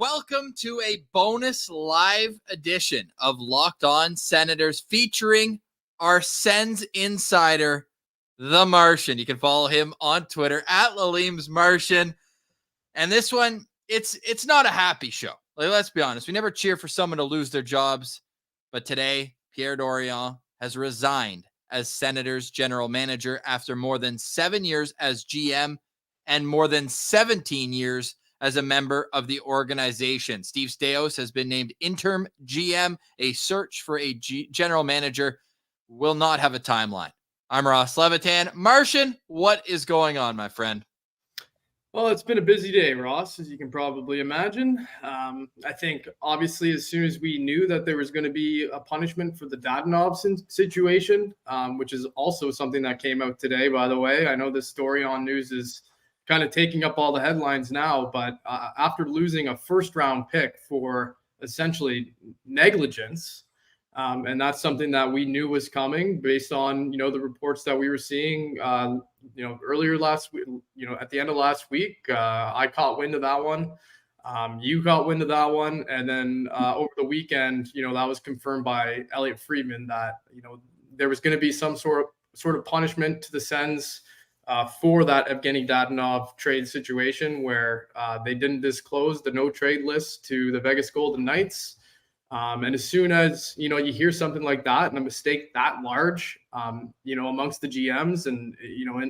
Welcome to a bonus live edition of Locked On Senators featuring our Sens insider, The Martian. You can follow him on Twitter at Lalim's Martian. And this one, it's not a happy show. Like, let's be honest. We never cheer for someone to lose their jobs. But today, Pierre Dorion has resigned as Senators general manager after more than 7 years as GM and more than 17 years as a member of the organization. Steve Staios has been named interim GM. A search for a general manager will not have a timeline. I'm Ross Levitan. Martian, what is going on, my friend? Well, it's been a busy day, Ross, as you can probably imagine. I think, obviously, as soon as we knew that there was going to be a punishment for the Dadonov situation, which is also something that came out today, by the way. I know this story on news is kind of taking up all the headlines now, but after losing a first-round pick for essentially negligence, and that's something that we knew was coming based on, the reports that we were seeing, earlier last week, at the end of last week. I caught wind of that one. You caught wind of that one. And then over the weekend, that was confirmed by Elliot Friedman that, there was going to be some sort of punishment to the Sens for that Evgeny Dadonov trade situation where they didn't disclose the no trade list to the Vegas Golden Knights. And as soon as, you hear something like that and a mistake that large, amongst the GMs and,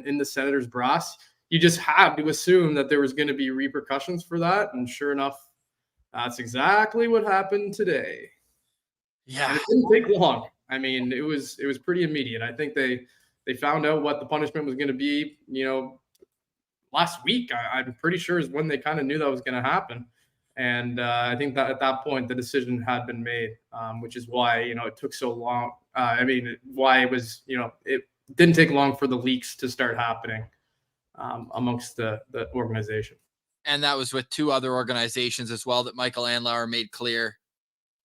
in the Senators brass, you just have to assume that there was going to be repercussions for that. And sure enough, that's exactly what happened today. Yeah. And it didn't take long. I mean, it was pretty immediate. I think they found out what the punishment was going to be, last week. I'm pretty sure is when they kind of knew that was going to happen. And I think that at that point, the decision had been made, which is why, it took so long. Why it was, it didn't take long for the leaks to start happening amongst the organization. And that was with two other organizations as well that Michael Andlauer made clear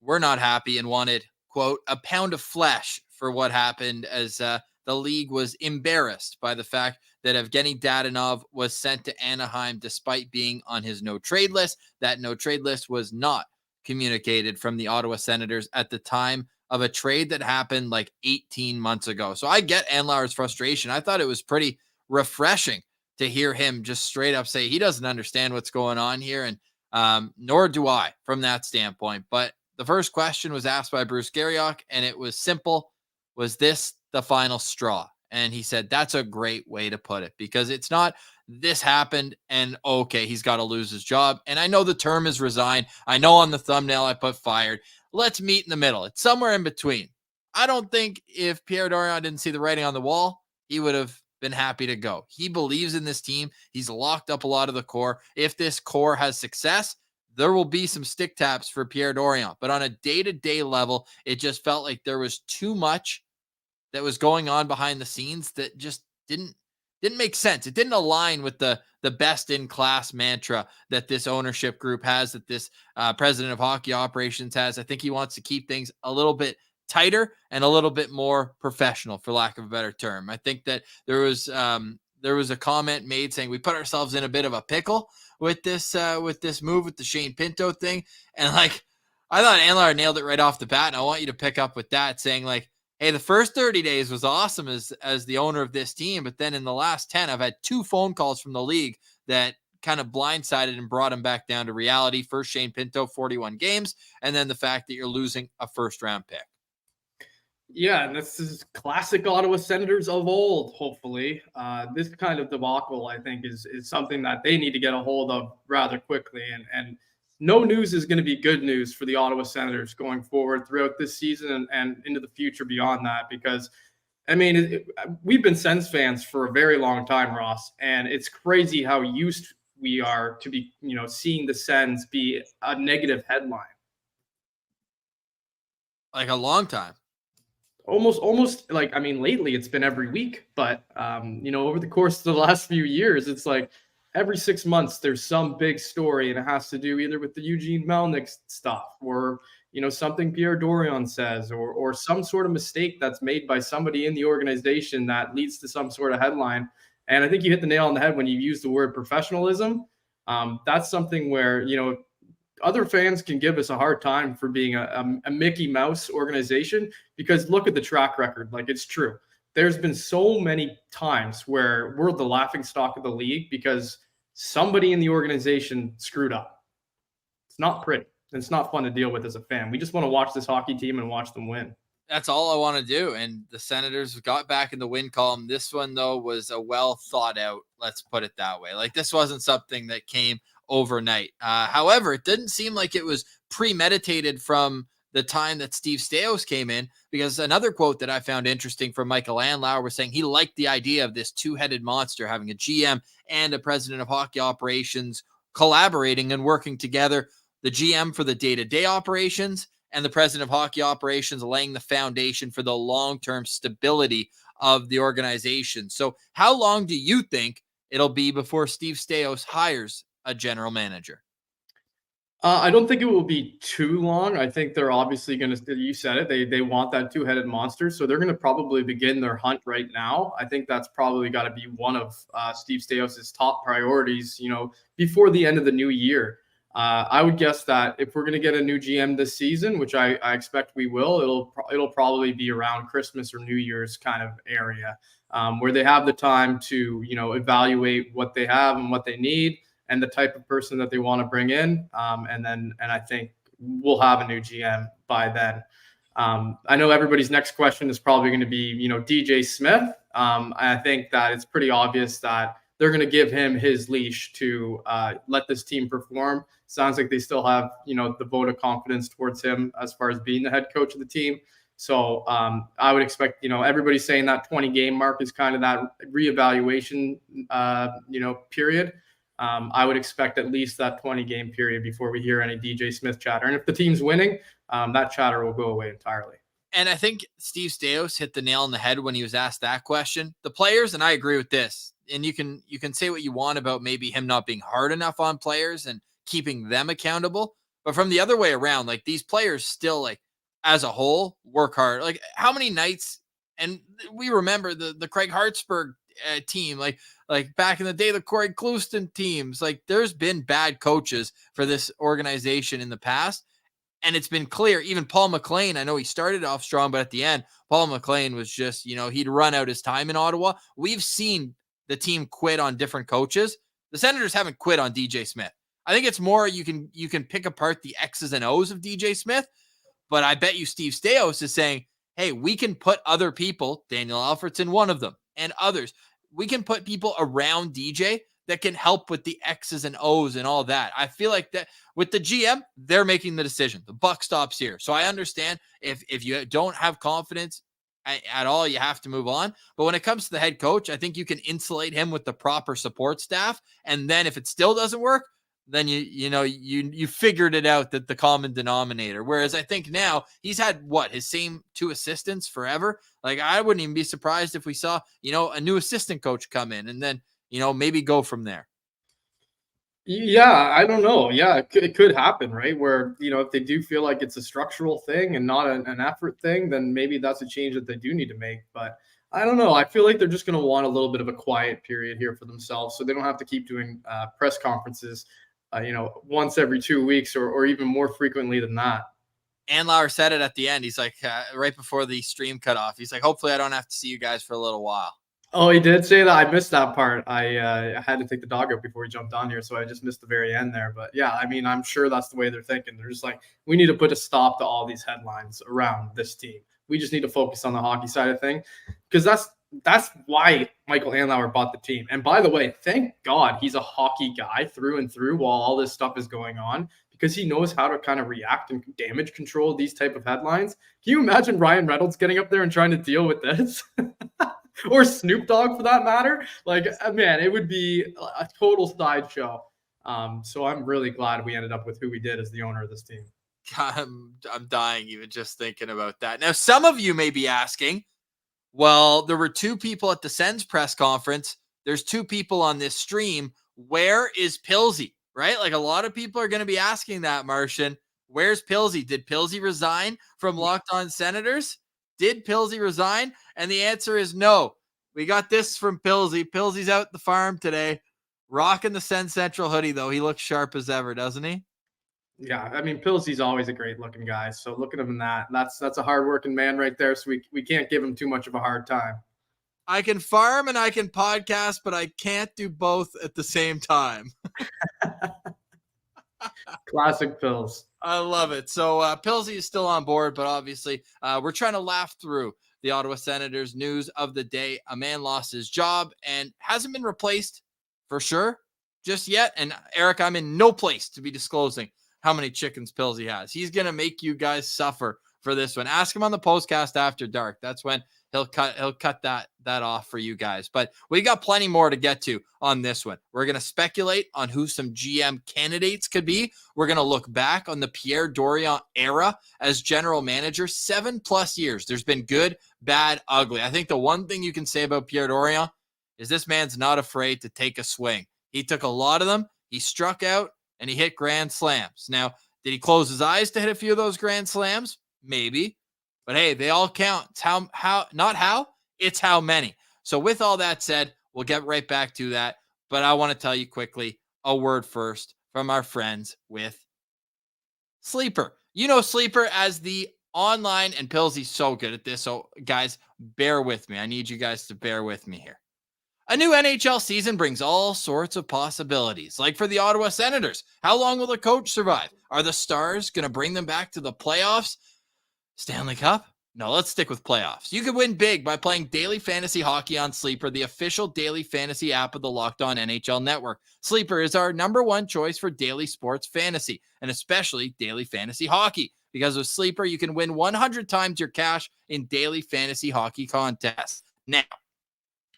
we're not happy and wanted, quote, a pound of flesh for what happened, as the league was embarrassed by the fact that Evgeny Dadonov was sent to Anaheim despite being on his no-trade list. That no-trade list was not communicated from the Ottawa Senators at the time of a trade that happened like 18 months ago. So I get Andlauer's frustration. I thought it was pretty refreshing to hear him just straight up say he doesn't understand what's going on here, and nor do I from that standpoint. But the first question was asked by Bruce Garriock, and it was simple. Was this the final straw? And he said, that's a great way to put it, because it's not this happened and okay, he's got to lose his job. And I know the term is resigned. I know on the thumbnail I put fired. Let's meet in the middle. It's somewhere in between. I don't think if Pierre Dorion didn't see the writing on the wall, he would have been happy to go. He believes in this team. He's locked up a lot of the core. If this core has success, there will be some stick taps for Pierre Dorion. But on a day-to-day level, it just felt like there was too much that was going on behind the scenes that just didn't make sense. It didn't align with the best in class mantra that this ownership group has, that this president of hockey operations has. I think he wants to keep things a little bit tighter and a little bit more professional, for lack of a better term. I think that there was a comment made saying we put ourselves in a bit of a pickle with this move with the Shane Pinto thing. And like, I thought Andlauer nailed it right off the bat. And I want you to pick up with that, saying like, hey, the first 30 days was awesome as the owner of this team. But then in the last 10, I've had 2 phone calls from the league that kind of blindsided and brought him back down to reality. First, Shane Pinto, 41 games. And then the fact that you're losing a first round pick. Yeah, and this is classic Ottawa Senators of old, hopefully. This kind of debacle, I think, is something that they need to get a hold of rather quickly. And no news is going to be good news for the Ottawa Senators going forward throughout this season and into the future beyond that, because, we've been Sens fans for a very long time, Ross, and it's crazy how used we are to be, seeing the Sens be a negative headline. Like a long time. Almost like, lately it's been every week, but, over the course of the last few years, it's like every 6 months there's some big story, and it has to do either with the Eugene Melnyk stuff or, something Pierre Dorion says or some sort of mistake that's made by somebody in the organization that leads to some sort of headline. And I think you hit the nail on the head when you use the word professionalism. That's something where, other fans can give us a hard time for being a Mickey Mouse organization, because look at the track record. Like, it's true. There's been so many times where we're the laughing stock of the league because somebody in the organization screwed up. It's not pretty. It's not fun to deal with as a fan. We just want to watch this hockey team and watch them win. That's all I want to do. And the Senators got back in the win column. This one, though, was a well thought out, let's put it that way. Like, this wasn't something that came overnight. However, it didn't seem like it was premeditated from the time that Steve Staios came in, because another quote that I found interesting from Michael Andlauer was saying he liked the idea of this two-headed monster, having a GM and a president of hockey operations collaborating and working together. The GM for the day-to-day operations and the president of hockey operations laying the foundation for the long-term stability of the organization. So how long do you think it'll be before Steve Staios hires a general manager? I don't think it will be too long. I think they're obviously going to, you said it, they want that two-headed monster. So they're going to probably begin their hunt right now. I think that's probably got to be one of Steve Staios' top priorities, before the end of the new year. I would guess that if we're going to get a new GM this season, which I expect we will, it'll probably be around Christmas or New Year's kind of area, where they have the time to, evaluate what they have and what they need and the type of person that they want to bring in. And I think we'll have a new GM by then. I know everybody's next question is probably going to be, DJ Smith. I think that it's pretty obvious that they're going to give him his leash to let this team perform. Sounds like they still have, the vote of confidence towards him as far as being the head coach of the team. So I would expect, everybody's saying that 20-game mark is kind of that reevaluation, period. I would expect at least that 20-game period before we hear any DJ Smith chatter. And if the team's winning, that chatter will go away entirely. And I think Steve Staios hit the nail on the head when he was asked that question. The players, and I agree with this, and you can say what you want about maybe him not being hard enough on players and keeping them accountable. But from the other way around, like, these players still, like, as a whole, work hard. Like, how many nights, and we remember the Craig Hartsburg team, like back in the day, the Corey Clouston teams, like, there's been bad coaches for this organization in the past. And it's been clear, even Paul McLean, I know he started off strong, but at the end, Paul McLean was just, he'd run out his time in Ottawa. We've seen the team quit on different coaches. The Senators haven't quit on DJ Smith. I think it's more you can pick apart the X's and O's of DJ Smith, but I bet you Steve Staios is saying, hey, we can put other people, Daniel Alfredson, one of them, and others. We can put people around DJ that can help with the X's and O's and all that. I feel like that with the GM, they're making the decision. The buck stops here. So I understand if you don't have confidence at all, you have to move on. But when it comes to the head coach, I think you can insulate him with the proper support staff. And then if it still doesn't work, then you figured it out, that the common denominator. Whereas I think now he's had his same two assistants forever. Like, I wouldn't even be surprised if we saw, a new assistant coach come in and then, maybe go from there. Yeah, I don't know. Yeah, it could happen, right? Where, if they do feel like it's a structural thing and not an effort thing, then maybe that's a change that they do need to make. But I don't know. I feel like they're just going to want a little bit of a quiet period here for themselves, so they don't have to keep doing press conferences, once every 2 weeks or even more frequently than that. Andlauer said it at the end. He's like, right before the stream cut off, he's like, hopefully I don't have to see you guys for a little while. Oh, he did say that? I missed that part. I had to take the dog out before he jumped on here, so I just missed the very end there. But yeah, I mean, I'm sure that's the way they're thinking. They're just like, we need to put a stop to all these headlines around this team. We just need to focus on the hockey side of things, because that's why Michael Andlauer bought the team. And by the way, thank God he's a hockey guy through and through while all this stuff is going on, because he knows how to kind of react and damage control these type of headlines. Can you imagine Ryan Reynolds getting up there and trying to deal with this? Or Snoop Dogg, for that matter? Like, man, it would be a total sideshow. So I'm really glad we ended up with who we did as the owner of this team. God, I'm dying even just thinking about that. Now, some of you may be asking, well, there were two people at the Sens press conference. There's two people on this stream. Where is Pilsy? Right? Like, a lot of people are going to be asking that, Martian. Where's Pilsy? Did Pilsy resign from Locked On Senators? Did Pilsy resign? And the answer is no. We got this from Pilsy. Pilsy's out the farm today, rocking the Sen Central hoodie, though. He looks sharp as ever, doesn't he? Yeah, I mean, Pilsey's always a great looking guy. So look at him in that. That's a hardworking man right there. So we can't give him too much of a hard time. I can farm and I can podcast, but I can't do both at the same time. Classic Pills. I love it. So Pilsey is still on board, but obviously we're trying to laugh through the Ottawa Senators news of the day. A man lost his job and hasn't been replaced for sure just yet. And Eric, I'm in no place to be disclosing how many chickens Pilsey has. He's going to make you guys suffer for this one. Ask him on the postcast after dark. That's when he'll cut that off for you guys. But we got plenty more to get to on this one. We're going to speculate on who some GM candidates could be. We're going to look back on the Pierre Dorion era as general manager, 7+ years. There's been good, bad, ugly. I think the one thing you can say about Pierre Dorion is this man's not afraid to take a swing. He took a lot of them. He struck out and he hit grand slams. Now, did he close his eyes to hit a few of those grand slams? Maybe. But hey, they all count. It's it's how many. So with all that said, we'll get right back to that. But I want to tell you quickly a word first from our friends with Sleeper. You know Sleeper as the online, and Pilsey's so good at this. So guys, bear with me. I need you guys to bear with me here. A new NHL season brings all sorts of possibilities, like for the Ottawa Senators. How long will the coach survive? Are the Stars going to bring them back to the playoffs? Stanley Cup? No, let's stick with playoffs. You could win big by playing daily fantasy hockey on Sleeper, the official daily fantasy app of the Locked On NHL network. Sleeper is our #1 choice for daily sports fantasy, and especially daily fantasy hockey. Because with Sleeper, you can win 100 times your cash in daily fantasy hockey contests. Now,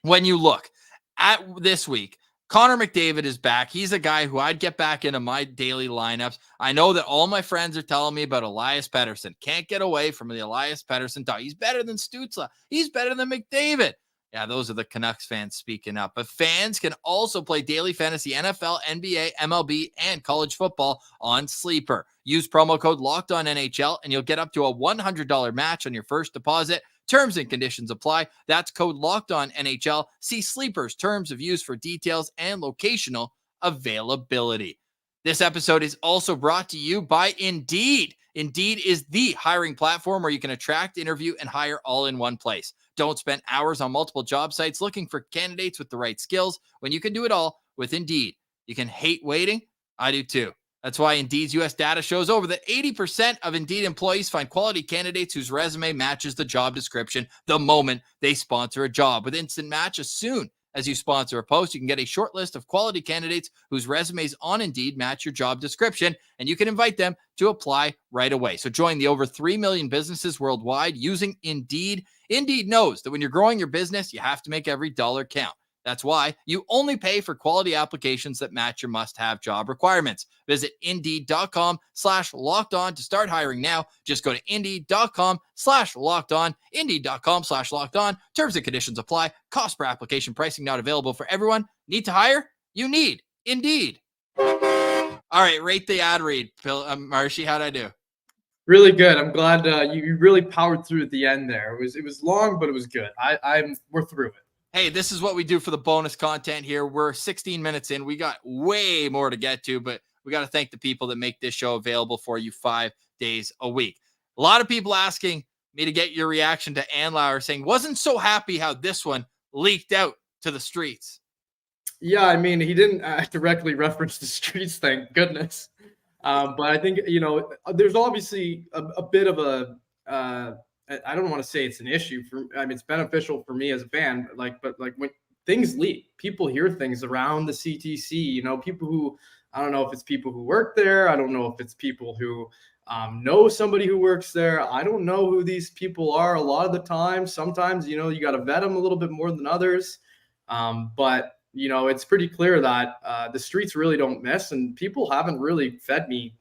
when you look at this week, Connor McDavid is back. He's a guy who I'd get back into my daily lineups. I know that all my friends are telling me about Elias Pettersson. Can't get away from the Elias Pettersson talk. He's better than Stützle. He's better than McDavid. Yeah, those are the Canucks fans speaking up. But fans can also play daily fantasy NFL, NBA, MLB, and college football on Sleeper. Use promo code LOCKEDONNHL and you'll get up to a $100 match on your first deposit. Terms and conditions apply. That's code LOCKEDONNHL. See Sleeper's terms of use for details and locational availability. This episode is also brought to you by Indeed. Indeed is the hiring platform where you can attract, interview, and hire all in one place. Don't spend hours on multiple job sites looking for candidates with the right skills when you can do it all with Indeed. You can hate waiting. I do too. That's why Indeed's U.S. data shows over that 80% of Indeed employees find quality candidates whose resume matches the job description the moment they sponsor a job. With Instant Match, as soon as you sponsor a post, you can get a short list of quality candidates whose resumes on Indeed match your job description, and you can invite them to apply right away. So join the over 3 million businesses worldwide using Indeed. Indeed knows that when you're growing your business, you have to make every dollar count. That's why you only pay for quality applications that match your must-have job requirements. Visit Indeed.com/lockedon to start hiring now. Just go to Indeed.com/lockedon. Indeed.com/lockedon. Terms and conditions apply. Cost per application pricing not available for everyone. Need to hire? You need Indeed. All right, rate the ad read. Marshy, how'd I do? Really good. I'm glad you really powered through at the end there. It was long, but it was good. We're through it. Hey, this is what we do for the bonus content here. We're 16 minutes in. We got way more to get to, but we got to thank the people that make this show available for you 5 days a week. A lot of people asking me to get your reaction to Andlauer saying, wasn't so happy how this one leaked out to the streets. Yeah, I mean, he didn't directly reference the streets, thank goodness. But I think, there's obviously a bit of I don't want to say it's an issue it's beneficial for me as a fan, but when things leak, people hear things around the CTC, people who, I don't know if it's people who work there. I don't know if it's people who know somebody who works there. I don't know who these people are a lot of the time. Sometimes, you got to vet them a little bit more than others. But it's pretty clear that the streets really don't miss, and people haven't really fed me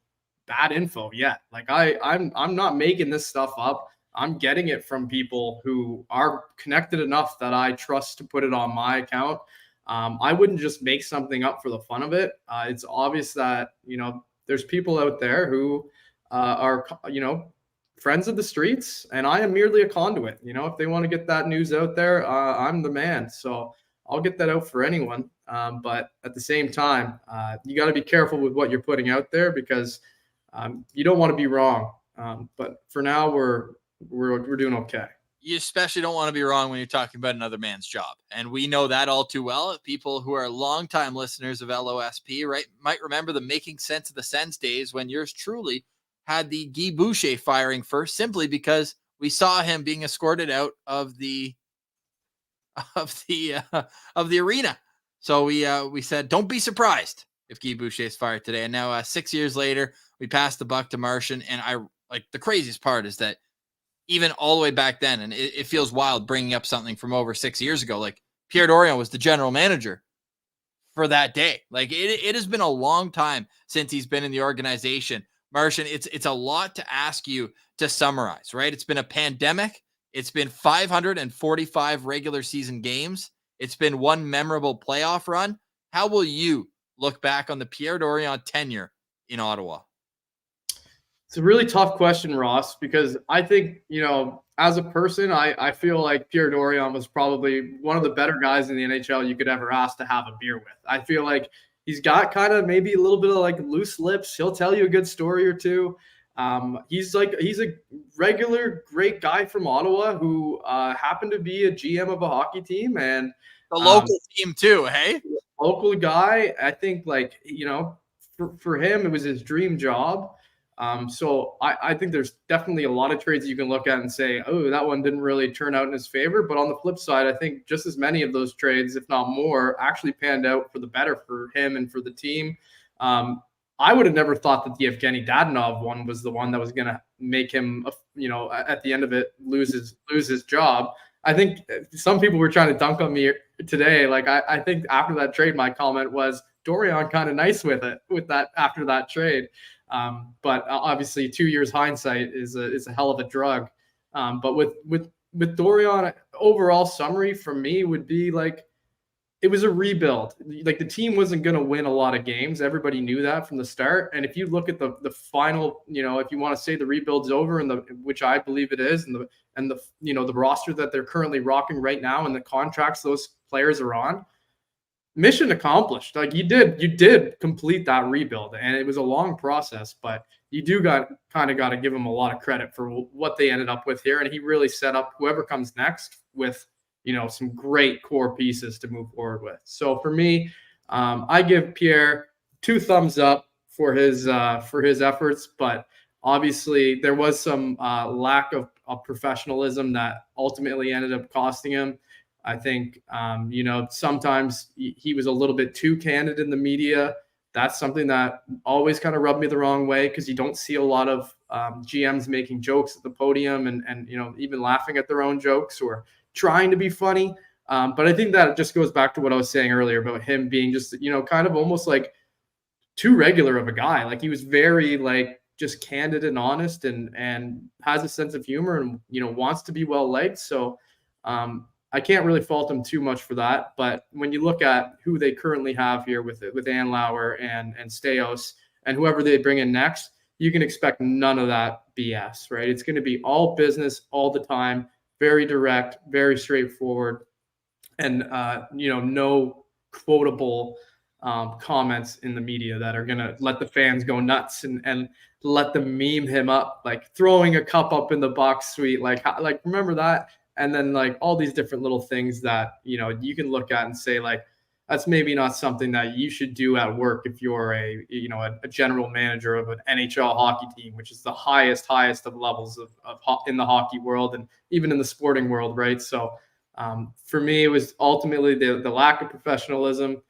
bad info yet. I'm not making this stuff up. I'm getting it from people who are connected enough that I trust to put it on my account. I wouldn't just make something up for the fun of it. It's obvious that, there's people out there who are, friends of the streets, and I am merely a conduit. If they want to get that news out there, I'm the man. So I'll get that out for anyone. But at the same time, you got to be careful with what you're putting out there, because You don't want to be wrong. But for now, we're doing okay. You especially don't want to be wrong when you're talking about another man's job. And we know that all too well. People who are longtime listeners of LOSP, right, might remember the Making Sense of the Sens days when yours truly had the Guy Boucher firing first, simply because we saw him being escorted out of the arena. So we said, don't be surprised if Guy Boucher is fired today. And now 6 years later, we passed the buck to Martian. And I like the craziest part is that even all the way back then, and it feels wild bringing up something from over 6 years ago, like Pierre Dorion was the general manager for that day. Like it has been a long time since he's been in the organization. Martian, it's a lot to ask you to summarize, right? It's been a pandemic. It's been 545 regular season games. It's been one memorable playoff run. How will you look back on the Pierre Dorion tenure in Ottawa? It's a really tough question, Ross, because I think, as a person, I feel like Pierre Dorion was probably one of the better guys in the NHL you could ever ask to have a beer with. I feel like he's got kind of maybe a little bit of like loose lips. He'll tell you a good story or two. He's a regular great guy from Ottawa who happened to be a GM of a hockey team, and the local team too, hey? Local guy. I think for him, it was his dream job. So I think there's definitely a lot of trades you can look at and say, oh, that one didn't really turn out in his favor. But on the flip side, I think just as many of those trades, if not more, actually panned out for the better for him and for the team. I would have never thought that the Evgeny Dadonov one was the one that was going to make him, at the end of it, lose his job. I think some people were trying to dunk on me today. Like I think after that trade, my comment was Dorion kind of nice with that after that trade. But obviously 2 years hindsight is a hell of a drug. But with Dorion, overall summary from me would be like, it was a rebuild. Like the team wasn't going to win a lot of games. Everybody knew that from the start. And if you look at the final, if you want to say the rebuild's over, which I believe it is, and the roster that they're currently rocking right now and the contracts those players are on, mission accomplished. Like you did complete that rebuild, and it was a long process, but you do got to give him a lot of credit for what they ended up with here. And he really set up whoever comes next with, some great core pieces to move forward with. So for me, I give Pierre 2 thumbs up for his efforts, but obviously there was some lack of professionalism that ultimately ended up costing him. I think, sometimes he was a little bit too candid in the media. That's something that always kind of rubbed me the wrong way, because you don't see a lot of GMs making jokes at the podium and even laughing at their own jokes or trying to be funny. But I think that just goes back to what I was saying earlier about him being just, kind of almost like too regular of a guy. Like he was very like just candid and honest and has a sense of humor and, wants to be well liked. So I can't really fault him too much for that. But when you look at who they currently have here with Anlauer and Staios and whoever they bring in next, you can expect none of that BS, right? It's going to be all business all the time, very direct, very straightforward, and no quotable comments in the media that are going to let the fans go nuts and let them meme him up, like throwing a cup up in the box suite. Like remember that? And then like all these different little things that, you can look at and say like, that's maybe not something that you should do at work if you're a general manager of an NHL hockey team, which is the highest of levels of in the hockey world and even in the sporting world, right? So for me, it was ultimately the lack of professionalism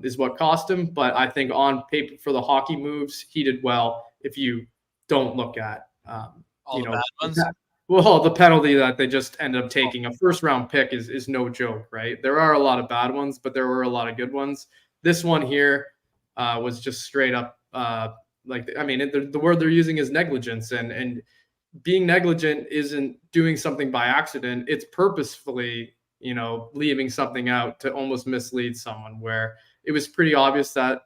is what cost him. But I think on paper for the hockey moves, he did well. If you don't look at all the bad ones. Well, the penalty that they just ended up taking, a first-round pick, is no joke, right? There are a lot of bad ones, but there were a lot of good ones. This one here was just straight up, the word they're using is negligence, and being negligent isn't doing something by accident. It's purposefully, leaving something out to almost mislead someone, where it was pretty obvious that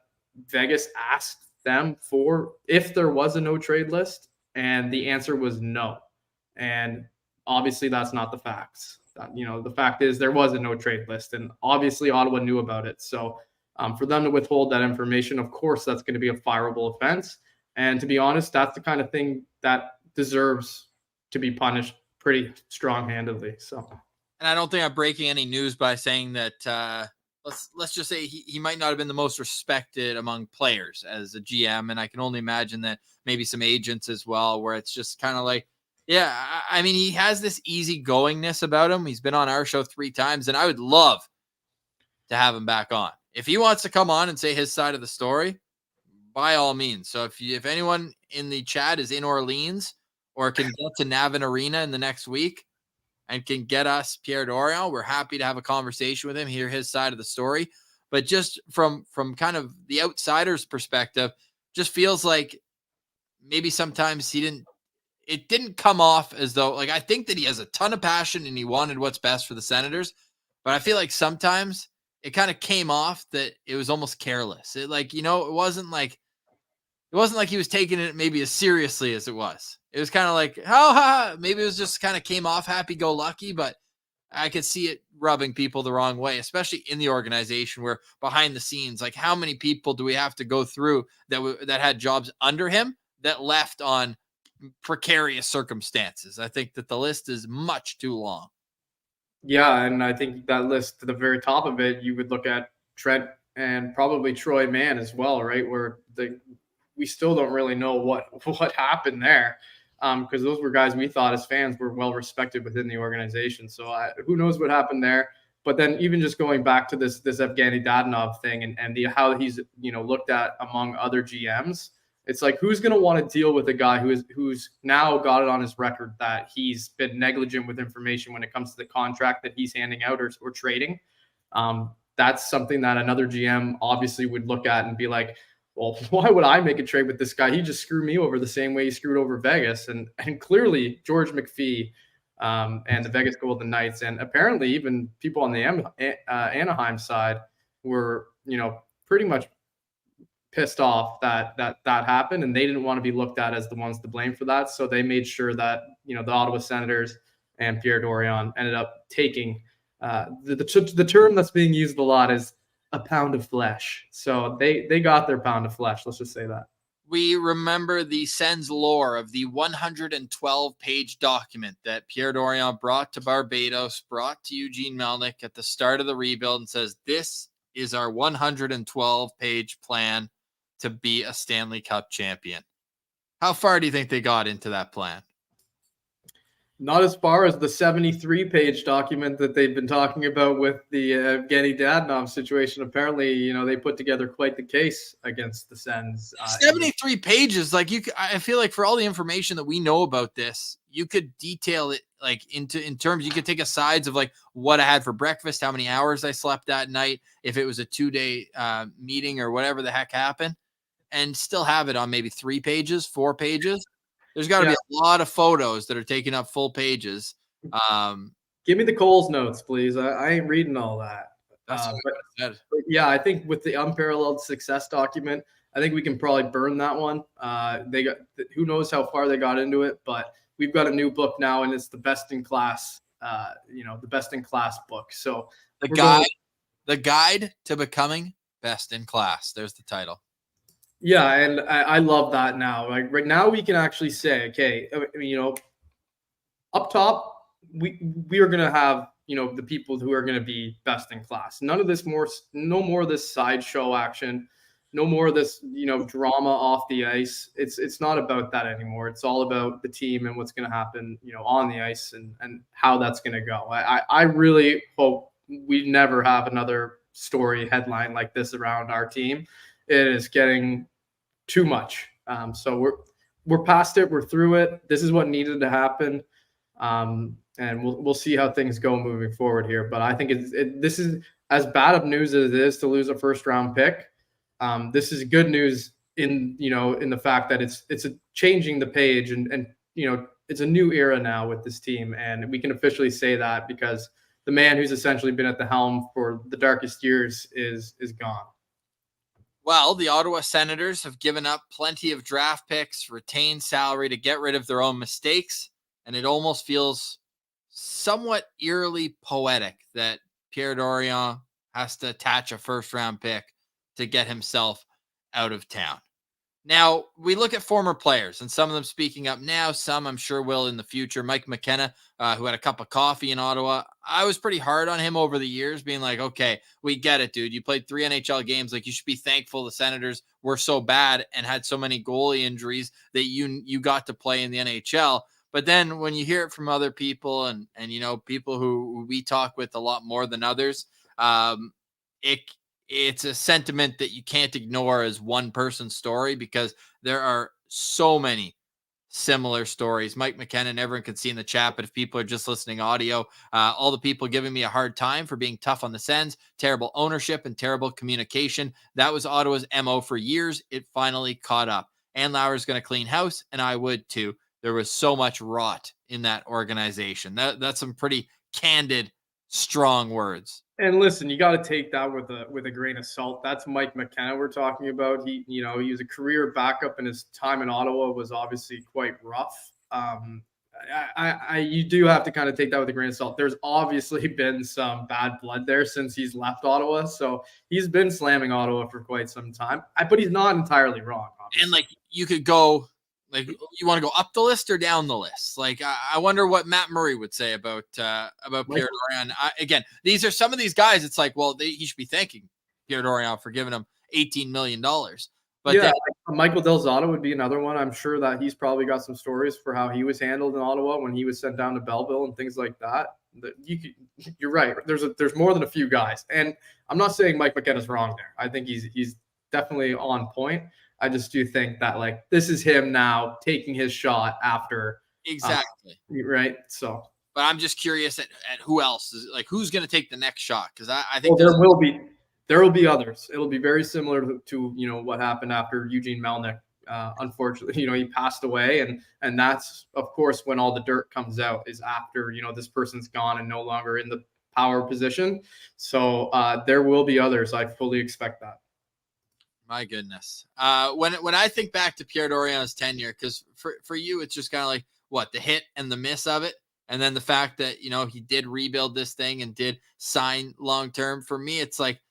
Vegas asked them for if there was a no-trade list, and the answer was no. And obviously that's not the facts. The fact is there was a no trade list, and obviously Ottawa knew about it. So for them to withhold that information, of course, that's going to be a fireable offense. And to be honest, that's the kind of thing that deserves to be punished pretty strong-handedly. So, and I don't think I'm breaking any news by saying that let's just say he might not have been the most respected among players as a GM, and I can only imagine that maybe some agents as well, where it's just kind of like, yeah, I mean, he has this easygoingness about him. He's been on our show 3 times, and I would love to have him back on. If he wants to come on and say his side of the story, by all means. So if anyone in the chat is in Orleans or can get to Navin Arena in the next week and can get us Pierre Dorion, we're happy to have a conversation with him, hear his side of the story. But just from kind of the outsider's perspective, just feels like maybe sometimes it didn't come off as though, like, I think that he has a ton of passion and he wanted what's best for the Senators, but I feel like sometimes it kind of came off that it was almost careless. It, like, it wasn't like he was taking it maybe as seriously as it was. It was kind of like, maybe it was just kind of came off happy-go-lucky, but I could see it rubbing people the wrong way, especially in the organization where behind the scenes, like, how many people do we have to go through that had jobs under him that left on precarious circumstances? I think that the list is much too long. Yeah, and I think that list to the very top of it, you would look at Trent and probably Troy Mann as well, right? Where we still don't really know what happened there, because those were guys we thought as fans were well respected within the organization. So who knows what happened there? But then even just going back to this Evgeny Dadonov thing and how he's looked at among other GMs. It's like, who's going to want to deal with a guy who's now got it on his record that he's been negligent with information when it comes to the contract that he's handing out or trading? That's something that another GM obviously would look at and be like, well, why would I make a trade with this guy? He just screwed me over the same way he screwed over Vegas. And clearly George McPhee and the Vegas Golden Knights, and apparently even people on the Anaheim side were, pretty much pissed off that happened, and they didn't want to be looked at as the ones to blame for that. So they made sure that the Ottawa Senators and Pierre Dorion ended up taking the term that's being used a lot is a pound of flesh. So they got their pound of flesh. Let's just say that. We remember the Sens lore of the 112-page document that Pierre Dorion brought to Barbados, brought to Eugene Melnyk at the start of the rebuild, and says, this is our 112-page plan to be a Stanley Cup champion. How far do you think they got into that plan? Not as far as the 73-page document that they've been talking about with the Evgeny Dadonov situation. Apparently, they put together quite the case against the Sens. 73 pages. Like, I feel like for all the information that we know about this, you could detail it like in terms, you could take a sides of like what I had for breakfast, how many hours I slept that night, if it was a 2-day meeting or whatever the heck happened, and still have it on maybe 3 pages, 4 pages. There's got to be a lot of photos that are taking up full pages. Give me the Coles notes, please. I ain't reading all that. That's what I said. But yeah, I think with the unparalleled success document, I think we can probably burn that one. They got, who knows how far they got into it, but we've got a new book now, and it's the best in class. The best in class book. So the guide to becoming best in class. There's the title. Yeah, and I love that now. Like right now, we can actually say, okay, up top, we are gonna have the people who are gonna be best in class. No more of this sideshow action, no more of this drama off the ice. It's not about that anymore. It's all about the team and what's gonna happen on the ice and how that's gonna go. I really hope we never have another story headline like this around our team. It is getting too much. So we're past it. We're through it. This is what needed to happen. And we'll see how things go moving forward here. But I think this is as bad of news as it is to lose a first round pick. This is good news in the fact that it's changing the page and it's a new era now with this team, and we can officially say that because the man who's essentially been at the helm for the darkest years is gone. Well, the Ottawa Senators have given up plenty of draft picks, retained salary to get rid of their own mistakes, and it almost feels somewhat eerily poetic that Pierre Dorion has to attach a first-round pick to get himself out of town. Now, we look at former players, and some of them speaking up now, some I'm sure will in the future. Mike McKenna, who had a cup of coffee in Ottawa, I was pretty hard on him over the years, being like, okay, we get it, dude. You played 3 NHL games. Like, you should be thankful the Senators were so bad and had so many goalie injuries that you got to play in the NHL. But then when you hear it from other people and people who we talk with a lot more than others, it it's a sentiment that you can't ignore as one person's story, because there are so many similar stories. Mike McKenna, everyone can see in the chat, but if people are just listening audio, all the people giving me a hard time for being tough on the Sens, terrible ownership and terrible communication. That was Ottawa's MO for years. It finally caught up. Ann Lauer's going to clean house, and I would too. There was so much rot in that organization. That's some pretty candid, strong words. And listen, you got to take that with a grain of salt. That's Mike McKenna we're talking about. He was a career backup, and his time in Ottawa was obviously quite rough. You do have to kind of take that with a grain of salt. There's obviously been some bad blood there since he's left Ottawa, so he's been slamming Ottawa for quite some time. But he's not entirely wrong. Obviously. And like, you could go. Like, you want to go up the list or down the list? Like, I wonder what Matt Murray would say about Pierre Dorion. Again, these are some of these guys. It's like, well, he should be thanking Pierre Dorion for giving him $18 million. But yeah, Michael Del Zotto would be another one. I'm sure that he's probably got some stories for how he was handled in Ottawa when he was sent down to Belleville and things like that. You're right. There's more than a few guys, and I'm not saying Mike McKenna's wrong there. I think he's definitely on point. I just do think that, like, this is him now taking his shot after. Exactly. Right. So, but I'm just curious at who else is, like, who's going to take the next shot? Because I think there will be others. It'll be very similar to what happened after Eugene Melnyk. Unfortunately, he passed away, and that's, of course, when all the dirt comes out, is after this person's gone and no longer in the power position. So there will be others. I fully expect that. My goodness. When I think back to Pierre Dorion's tenure, because for you, it's just kind of like, what, the hit and the miss of it. And then the fact that, he did rebuild this thing and did sign long-term. For me, it's like,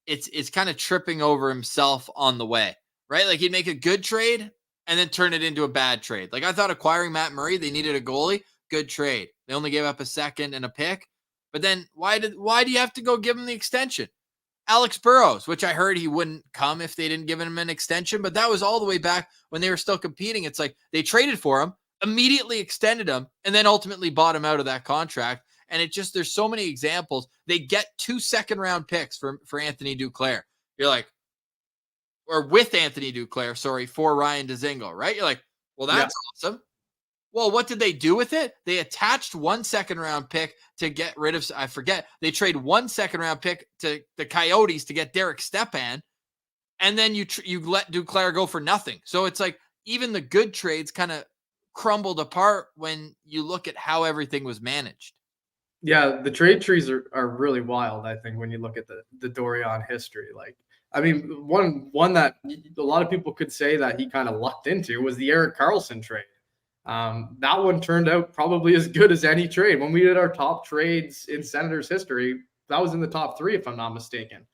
it's kind of tripping over himself on the way, right? Like, he'd make a good trade and then turn it into a bad trade. Like, I thought acquiring Matt Murray, they needed a goalie, good trade. They only gave up a second and a pick. But then why do you have to go give him the extension? Alex Burrows, which I heard he wouldn't come if they didn't give him an extension, but that was all the way back when they were still competing. It's like they traded for him, immediately extended him, and then ultimately bought him out of that contract. And there's so many examples. They get 2 second-round picks for Anthony Duclair. You're like, or with Anthony Duclair, sorry, for Ryan Dzingel, right? You're like, well, that's awesome. Well, what did they do with it? They attached 1 second-round pick to get rid of, I forget, they trade 1 second-round pick to the Coyotes to get Derek Stepan, and then you let Duclair go for nothing. So it's like, even the good trades kind of crumbled apart when you look at how everything was managed. Yeah, the trade trees are really wild, I think, when you look at the Dorion history. Like, I mean, one that a lot of people could say that he kind of lucked into was the Erik Karlsson trade. That one turned out probably as good as any trade. When we did our top trades in Senators history, that was in the top 3, if I'm not mistaken.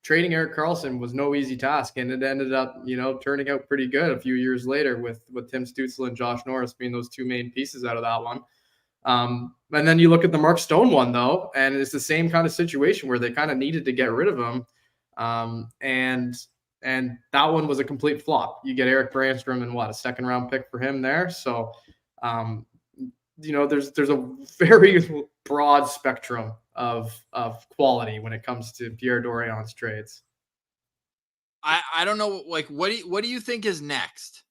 Trading Erik Karlsson was no easy task, and it ended up, turning out pretty good a few years later with Tim Stützle and Josh Norris being those 2 main pieces out of that one. And then you look at the Mark Stone one, though, and it's the same kind of situation where they kind of needed to get rid of him. And that one was a complete flop. You get Eric Brandstrom and a second-round pick for him there. So, there's a very broad spectrum of quality when it comes to Pierre Dorion's trades. I don't know, like, what do you think is next?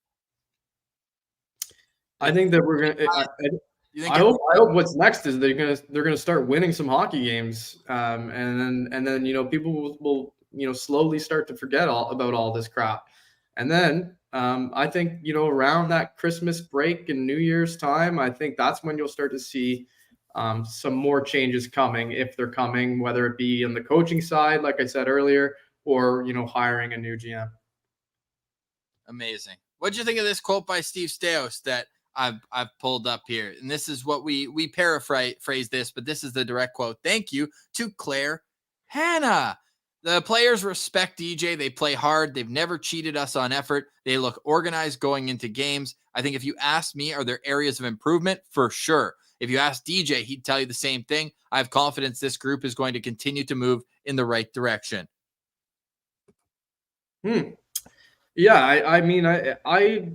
I think that we're gonna. I hope what's next is they're gonna start winning some hockey games, and then people will slowly start to forget about all this crap. And then I think, around that Christmas break and New Year's time, I think that's when you'll start to see some more changes coming, if they're coming, whether it be on the coaching side, like I said earlier, or, hiring a new GM. Amazing. What'd you think of this quote by Steve Staios that I've pulled up here? And this is what we paraphrase this, but this is the direct quote. Thank you to Claire Hanna. The players respect DJ. They play hard. They've never cheated us on effort. They look organized going into games. I think if you ask me, are there areas of improvement? For sure. If you ask DJ, he'd tell you the same thing. I have confidence this group is going to continue to move in the right direction. Yeah, I mean, I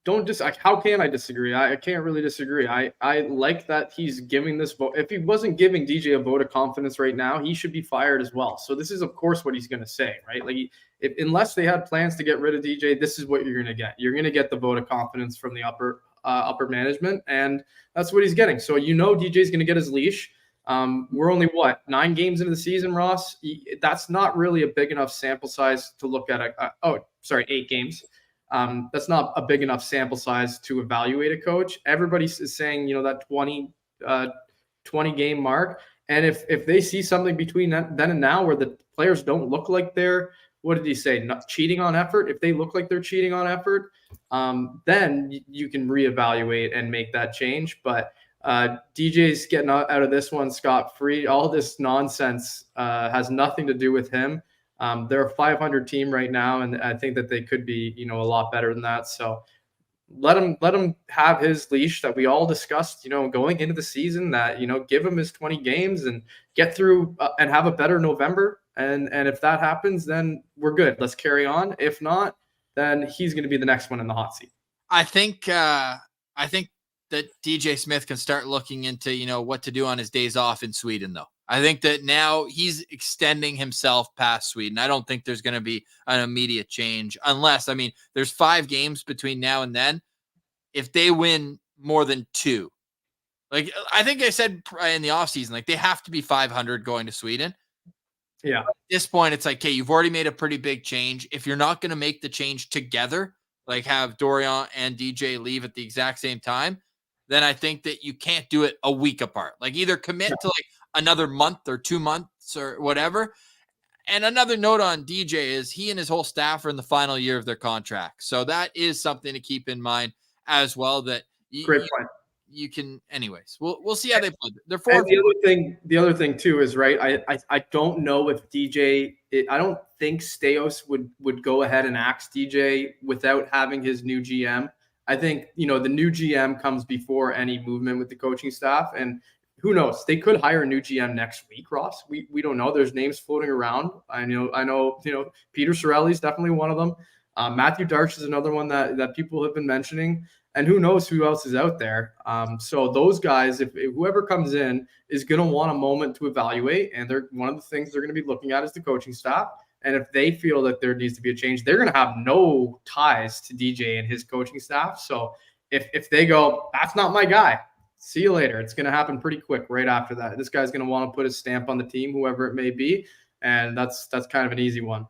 don't how can I disagree? I can't really disagree. I like that he's giving this vote. If he wasn't giving DJ a vote of confidence right now, he should be fired as well. So this is, of course, what he's going to say, right? Like, unless they had plans to get rid of DJ, this is what you're going to get. You're going to get the vote of confidence from the upper management, and that's what he's getting. So DJ's going to get his leash. We're only 9 games into the season, Ross. That's not really a big enough sample size to look at. 8 games. That's not a big enough sample size to evaluate a coach. Everybody is saying, that 20 game mark. And if they see something between then and now where the players don't look like they're, what did he say? Not cheating on effort. If they look like they're cheating on effort, then you can reevaluate and make that change. But DJ's getting out of this one scot-free. All this nonsense has nothing to do with him. They're a 500 team right now, and I think that they could be, a lot better than that. So let him have his leash that we all discussed, going into the season, that, give him his 20 games and get through and have a better November. And if that happens, then we're good. Let's carry on. If not, then he's going to be the next one in the hot seat. I think that DJ Smith can start looking into, what to do on his days off in Sweden, though. I think that now he's extending himself past Sweden. I don't think there's going to be an immediate change unless, there's 5 games between now and then. If they win more than 2, like I think I said in the offseason, like they have to be 500 going to Sweden. Yeah. At this point, it's like, okay, you've already made a pretty big change. If you're not going to make the change together, like have Dorion and DJ leave at the exact same time, then I think that you can't do it a week apart. Like either commit to like another month or 2 months or whatever. And another note on DJ is he and his whole staff are in the final year of their contract. So that is something to keep in mind as well, that Great point. You can, anyways, we'll see how they play. They're 4. And the other thing too is, right, I don't know if DJ, I don't think Staios would go ahead and axe DJ without having his new GM. I think, the new GM comes before any movement with the coaching staff, and who knows? They could hire a new GM next week, Ross. We don't know. There's names floating around. I know. Peter Chiarelli's definitely one of them. Matthew Darch is another one that people have been mentioning, and who knows who else is out there. So those guys, if whoever comes in is going to want a moment to evaluate, and one of the things they're going to be looking at is the coaching staff. And if they feel that there needs to be a change, they're going to have no ties to DJ and his coaching staff. So if they go, that's not my guy, see you later. It's going to happen pretty quick right after that. This guy's going to want to put his stamp on the team, whoever it may be. And that's kind of an easy one.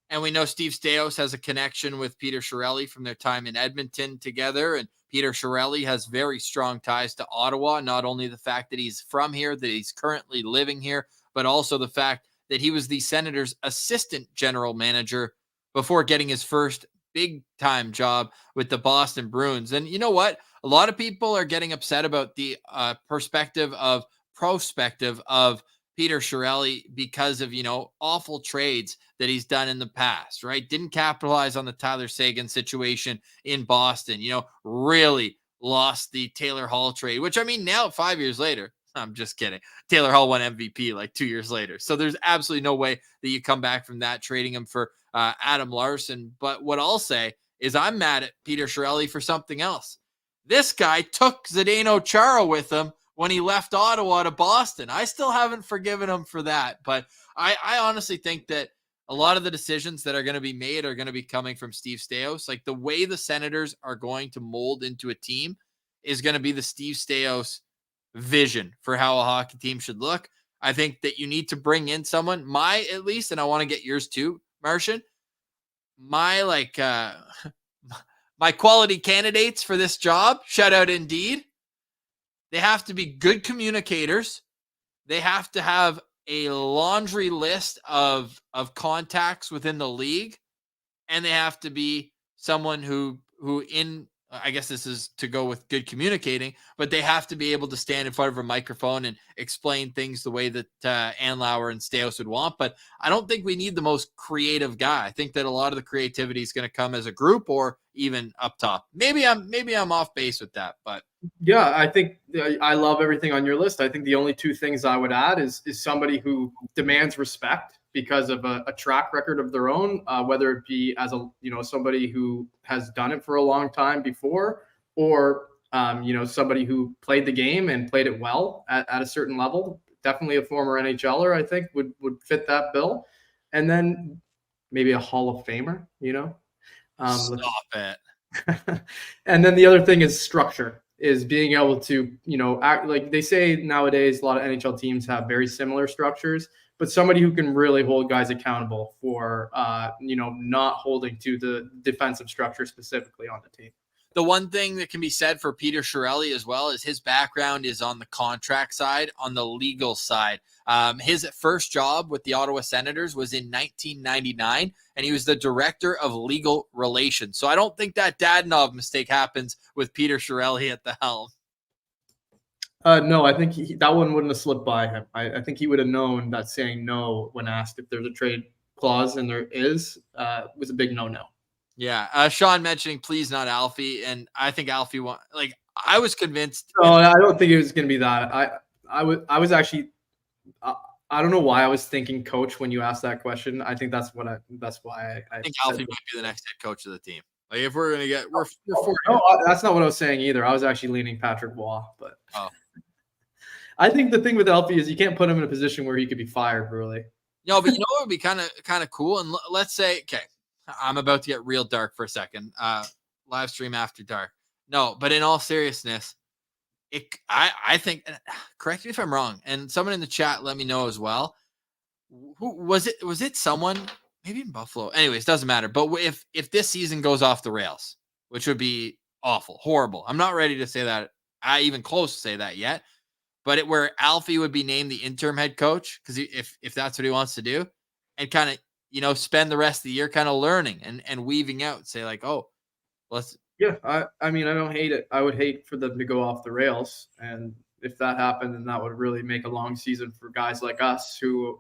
And we know Steve Staios has a connection with Peter Chiarelli from their time in Edmonton together. And Peter Chiarelli has very strong ties to Ottawa. Not only the fact that he's from here, that he's currently living here, but also the fact that he was the Senators' assistant general manager before getting his first big-time job with the Boston Bruins. And you know what? A lot of people are getting upset about the prospective of Peter Chiarelli because of, awful trades that he's done in the past, right? Didn't capitalize on the Tyler Seguin situation in Boston, really lost the Taylor Hall trade, which now 5 years later, I'm just kidding. Taylor Hall won MVP like 2 years later. So there's absolutely no way that you come back from that, trading him for Adam Larson. But what I'll say is I'm mad at Peter Chiarelli for something else. This guy took Zdeno Chara with him when he left Ottawa to Boston. I still haven't forgiven him for that. But I honestly think that a lot of the decisions that are going to be made are going to be coming from Steve Staios. Like the way the Senators are going to mold into a team is going to be the Steve Staios vision for how a hockey team should look. I think that you need to bring in someone, at least, and I want to get yours too, Martian, my quality candidates for this job, shout out Indeed. They have to be good communicators. They have to have a laundry list of contacts within the league, and they have to be someone who in I guess this is to go with good communicating, but they have to be able to stand in front of a microphone and explain things the way that Andlauer and Staios would want. But I don't think we need the most creative guy. I think that a lot of the creativity is going to come as a group or even up top. Maybe I'm off base with that, but yeah, I think I love everything on your list. I think the only two things I would add is somebody who demands respect because of a track record of their own, whether it be as somebody who has done it for a long time before, or somebody who played the game and played it well at a certain level. Definitely a former NHLer, I think, would fit that bill. And then maybe a Hall of Famer, stop it. And then the other thing is structure, is being able to, act like they say nowadays, a lot of NHL teams have very similar structures, but somebody who can really hold guys accountable for, not holding to the defensive structure specifically on the team. The one thing that can be said for Peter Chiarelli as well is his background is on the contract side, on the legal side. His first job with the Ottawa Senators was in 1999, and he was the director of legal relations. So I don't think that Dadonov mistake happens with Peter Chiarelli at the helm. No, I think that one wouldn't have slipped by him. I think he would have known that saying no when asked if there's a trade clause, and there is, was a big no-no. Yeah. Sean mentioning please not Alfie, and I think Alfie I was convinced. No, I don't think it was going to be that. I was actually, I don't know why I was thinking coach when you asked that question. I think that's why I think Alfie might be the next head coach of the team. Like if we're gonna get, we're no, that's not what I was saying either. I was actually leaning Patrick Waugh, but I think the thing with Alfie is you can't put him in a position where he could be fired, really. No, but what would be kind of cool, and let's say, okay, I'm about to get real dark for a second. Live stream after dark. No, but in all seriousness, I think, correct me if I'm wrong, and someone in the chat let me know as well. Who was it? Was it someone maybe in Buffalo? Anyways, doesn't matter. But if this season goes off the rails, which would be awful, horrible. I'm not ready to say that. I even close to say that yet. But where Alfie would be named the interim head coach, because if that's what he wants to do, and kind of spend the rest of the year kind of learning and weaving out, say like, oh, let's. Yeah, I mean, I don't hate it. I would hate for them to go off the rails, and if that happened, then that would really make a long season for guys like us who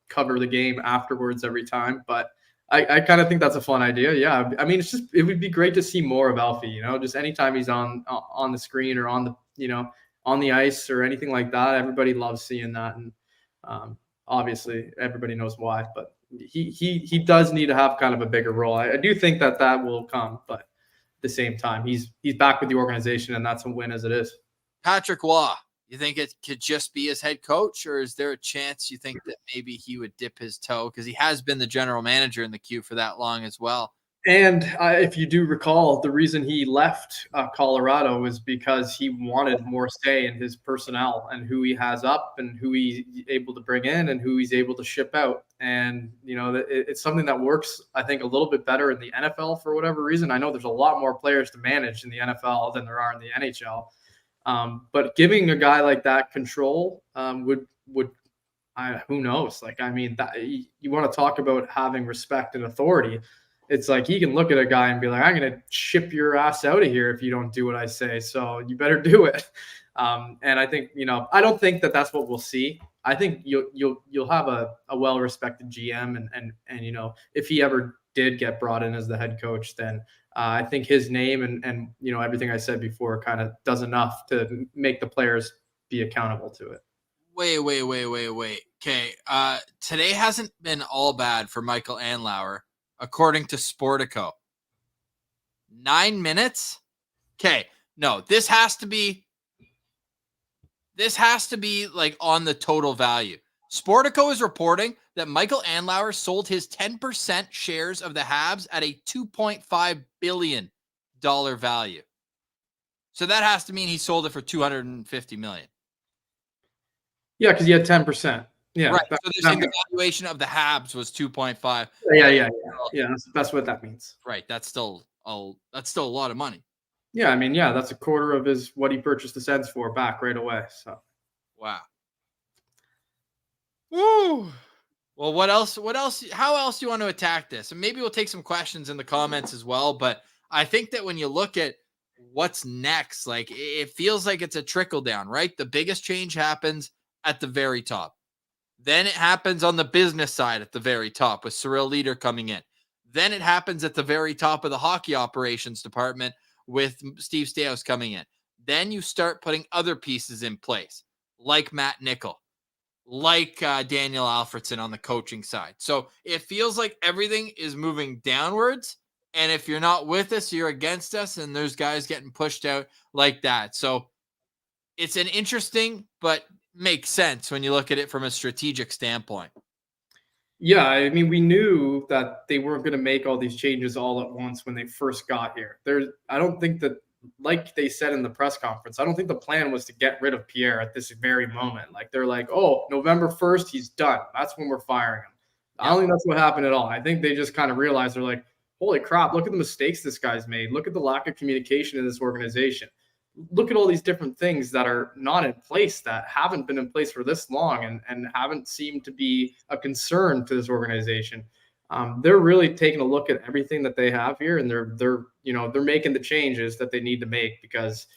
cover the game afterwards every time. But I kind of think that's a fun idea. Yeah, I mean, it would be great to see more of Alfie. Just anytime he's on the screen or on the on the ice or anything like that, everybody loves seeing that, and obviously everybody knows why. But he does need to have kind of a bigger role. I do think that will come, but at the same time, he's back with the organization, and that's a win as it is. Patrick Waugh, you think it could just be his head coach, or is there a chance you think that maybe he would dip his toe, because he has been the general manager in the queue for that long as well? And if you do recall, the reason he left Colorado was because he wanted more say in his personnel and who he has up and who he's able to bring in and who he's able to ship out. And, it's something that works, I think, a little bit better in the NFL for whatever reason. I know there's a lot more players to manage in the NFL than there are in the NHL. But giving a guy like that control would who knows? Like, I mean, that, you want to talk about having respect and authority. It's like he can look at a guy and be like, I'm going to ship your ass out of here if you don't do what I say. So you better do it. And I think, I don't think that that's what we'll see. I think you'll have a well-respected GM and if he ever did get brought in as the head coach, then I think his name and everything I said before kind of does enough to make the players be accountable to it. Wait. Okay. Today hasn't been all bad for Michael Andlauer, according to Sportico. 9 minutes? Okay. No, this has to be like on the total value. Sportico is reporting that Michael Andlauer sold his 10% shares of the Habs at a $2.5 billion value. So that has to mean he sold it for $250 million. Yeah, because he had 10%. Yeah, right. So they're saying the valuation of the Habs was 2.5. Yeah. That's what that means. Right. That's still a lot of money. Yeah, I mean, that's a quarter of what he purchased the Sens for back right away. So, wow. Woo. Well, what else? How else do you want to attack this? And maybe we'll take some questions in the comments as well. But I think that when you look at what's next? Like, it feels like it's a trickle down, right? The biggest change happens at the very top. Then it happens on the business side at the very top with Cyril Leader coming in. Then it happens at the very top of the hockey operations department with Steve Staios coming in. Then you start putting other pieces in place, like Matt Nickel, like Daniel Alfredson on the coaching side. So it feels like everything is moving downwards. And if you're not with us, you're against us. And there's guys getting pushed out like that. So it's an interesting, but makes sense when you look at it from a strategic standpoint. Yeah, I mean, we knew that they weren't going to make all these changes all at once when they first got here. I don't think that, like they said in the press conference, I don't think the plan was to get rid of Pierre at this very moment. Like, they're like, oh, November 1st, he's done. That's when we're firing him. I don't think that's what happened at all. I think they just kind of realized, they're like, holy crap, look at the mistakes this guy's made. Look at the lack of communication in this organization. Look at all these different things that are not in place, that haven't been in place for this long, and haven't seemed to be a concern to this organization. They're really taking a look at everything that they have here, and they're making the changes that they need to make, because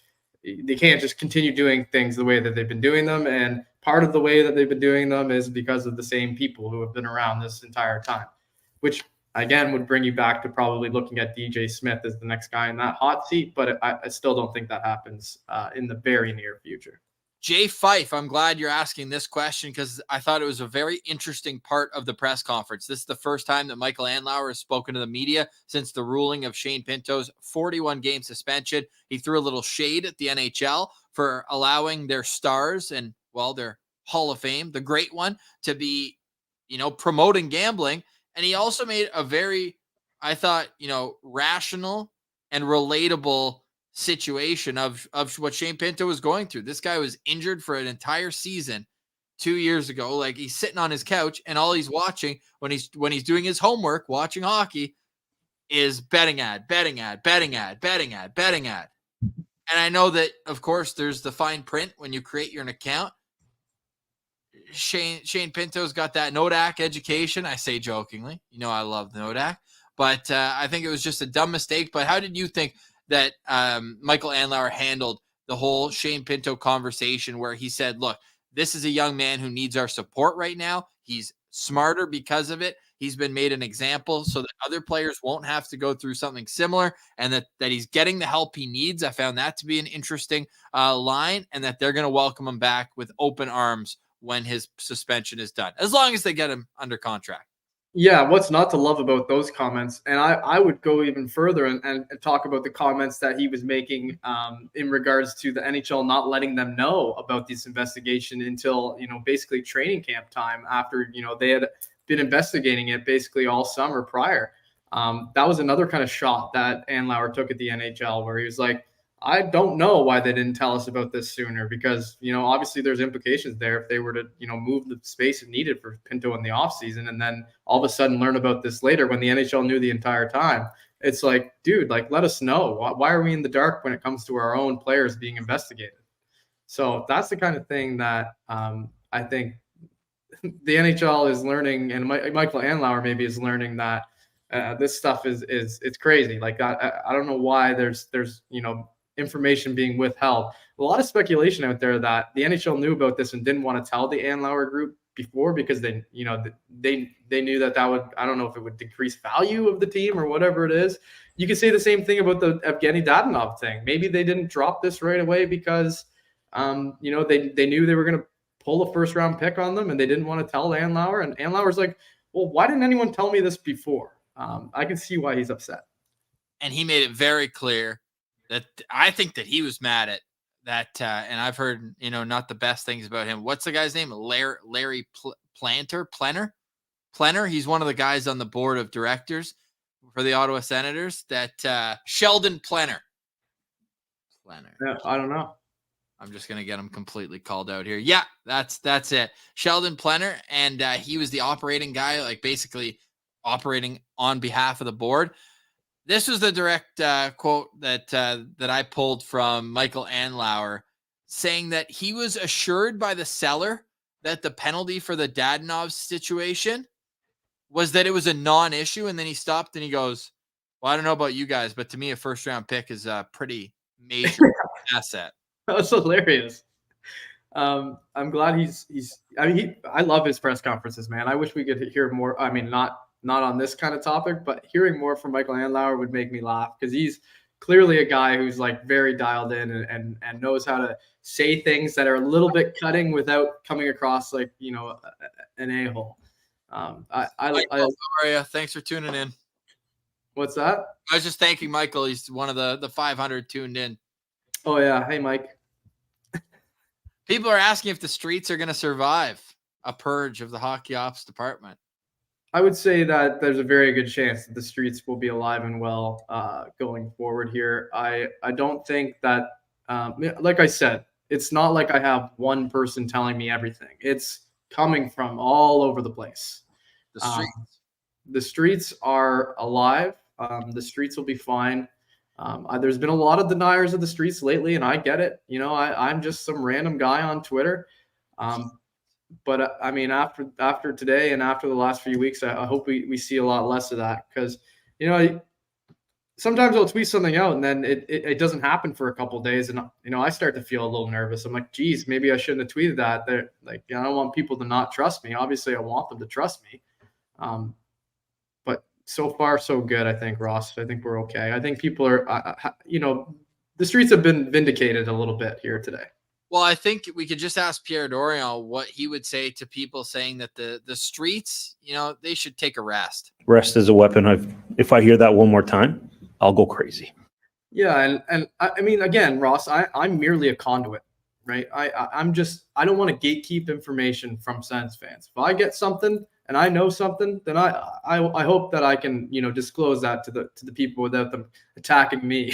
they can't just continue doing things the way that they've been doing them. And part of the way that they've been doing them is because of the same people who have been around this entire time, which again would bring you back to probably looking at DJ Smith as the next guy in that hot seat. But I still don't think that happens in the very near future. Jay Fife, I'm glad you're asking this question, because I thought it was a very interesting part of the press conference. This is the first time that Michael Andlauer has spoken to the media since the ruling of Shane Pinto's 41-game suspension. He threw a little shade at the NHL for allowing their stars and, well, their Hall of Fame, the great one, to be, promoting gambling. And he also made a very, I thought, rational and relatable situation of what Shane Pinto was going through. This guy was injured for an entire season 2 years ago. Like, he's sitting on his couch, and all he's watching when he's doing his homework, watching hockey, is betting ad. And I know that, of course, there's the fine print when you create your account. Shane Pinto's got that Nodak education. I say jokingly, I love Nodak, but I think it was just a dumb mistake. But how did you think that Michael Andlauer handled the whole Shane Pinto conversation, where he said, look, this is a young man who needs our support right now. He's smarter because of it. He's been made an example so that other players won't have to go through something similar, and that he's getting the help he needs. I found that to be an interesting line, and that they're going to welcome him back with open arms when his suspension is done, as long as they get him under contract. Yeah, what's not to love about those comments? And I would go even further and talk about the comments that he was making in regards to the NHL not letting them know about this investigation until, basically training camp time, after, they had been investigating it basically all summer prior. That was another kind of shot that Andlauer took at the NHL, where he was like, I don't know why they didn't tell us about this sooner, because, obviously there's implications there if they were to, move the space needed for Pinto in the offseason, and then all of a sudden learn about this later when the NHL knew the entire time. It's like, dude, let us know. Why are we in the dark when it comes to our own players being investigated? So that's the kind of thing that I think the NHL is learning, and Michael Andlauer maybe is learning, that this stuff is it's crazy. Like, I don't know why there's information being withheld. A lot of speculation out there that the NHL knew about this and didn't want to tell the Andlauer group before, because they knew that would, I don't know if it would decrease value of the team or whatever it is. You could say the same thing about the Evgeny Dadonov thing. Maybe they didn't drop this right away because they knew they were going to pull a first round pick on them, and they didn't want to tell Andlauer. And Andlauer's like, well, why didn't anyone tell me this before? I can see why he's upset. And he made it very clear that I think that he was mad at that. And I've heard, not the best things about him. What's the guy's name? Larry Plenner. He's one of the guys on the board of directors for the Ottawa Senators. That Sheldon Plenner. Yeah, I don't know. I'm just going to get him completely called out here. Yeah, that's it. Sheldon Plenner. And he was the operating guy, like basically operating on behalf of the board. This was the direct quote that I pulled from Michael Andlauer, saying that he was assured by the seller that the penalty for the Dadonov situation was that it was a non-issue. And then he stopped and he goes, well, I don't know about you guys, but to me, a first-round pick is pretty major asset. That was hilarious. I'm glad I love his press conferences, man. I wish we could hear more. I mean, not on this kind of topic, but hearing more from Michael Andlauer would make me laugh, because he's clearly a guy who's like very dialed in and knows how to say things that are a little bit cutting without coming across like, an a-hole. Michael, how are you? Thanks for tuning in. What's that? I was just thanking Michael. He's one of the 500 tuned in. Oh yeah. Hey, Mike. People are asking if the streets are going to survive a purge of the hockey ops department. I would say that there's a very good chance that the streets will be alive and well going forward here. I don't think that, like I said, it's not like I have one person telling me everything. It's coming from all over the place. The streets are alive. The streets will be fine. There's been a lot of deniers of the streets lately, and I get it. I'm just some random guy on Twitter. But I mean, after today and after the last few weeks, I hope we see a lot less of that, because, sometimes I'll tweet something out and then it doesn't happen for a couple of days, and I start to feel a little nervous. I'm like, geez, maybe I shouldn't have tweeted that. They're like, I don't want people to not trust me. Obviously, I want them to trust me. But so far, so good. I think, Ross. I think we're okay. I think people are, the streets have been vindicated a little bit here today. Well, I think we could just ask Pierre Dorion what he would say to people saying that the streets, they should take a rest. Rest is a weapon. If I hear that one more time, I'll go crazy. Yeah, and I mean, again, Ross, I'm merely a conduit, right? I don't want to gatekeep information from Sens fans. If I get something and I know something, then I hope that I can, disclose that to the people without them attacking me.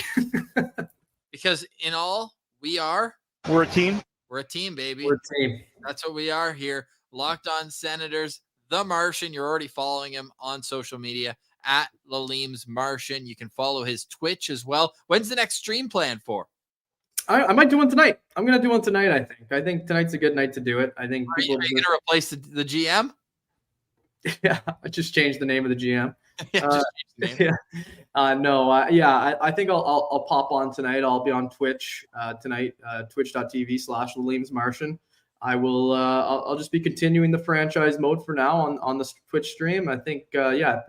Because in all, we're a team. We're a team, baby. We're a team. That's what we are here. Locked On Senators, The Martian. You're already following him on social media at Laleem's Martian. You can follow his Twitch as well. When's the next stream planned for? I might do one tonight. I'm going to do one tonight, I think. I think tonight's a good night to do it. I think Are you going to replace the GM? Yeah, I just changed the name of the GM. I think I'll pop on tonight. I'll be on Twitch tonight, twitch.tv/Laleem's Martian. I'll just be continuing the franchise mode for now on the Twitch stream. I think,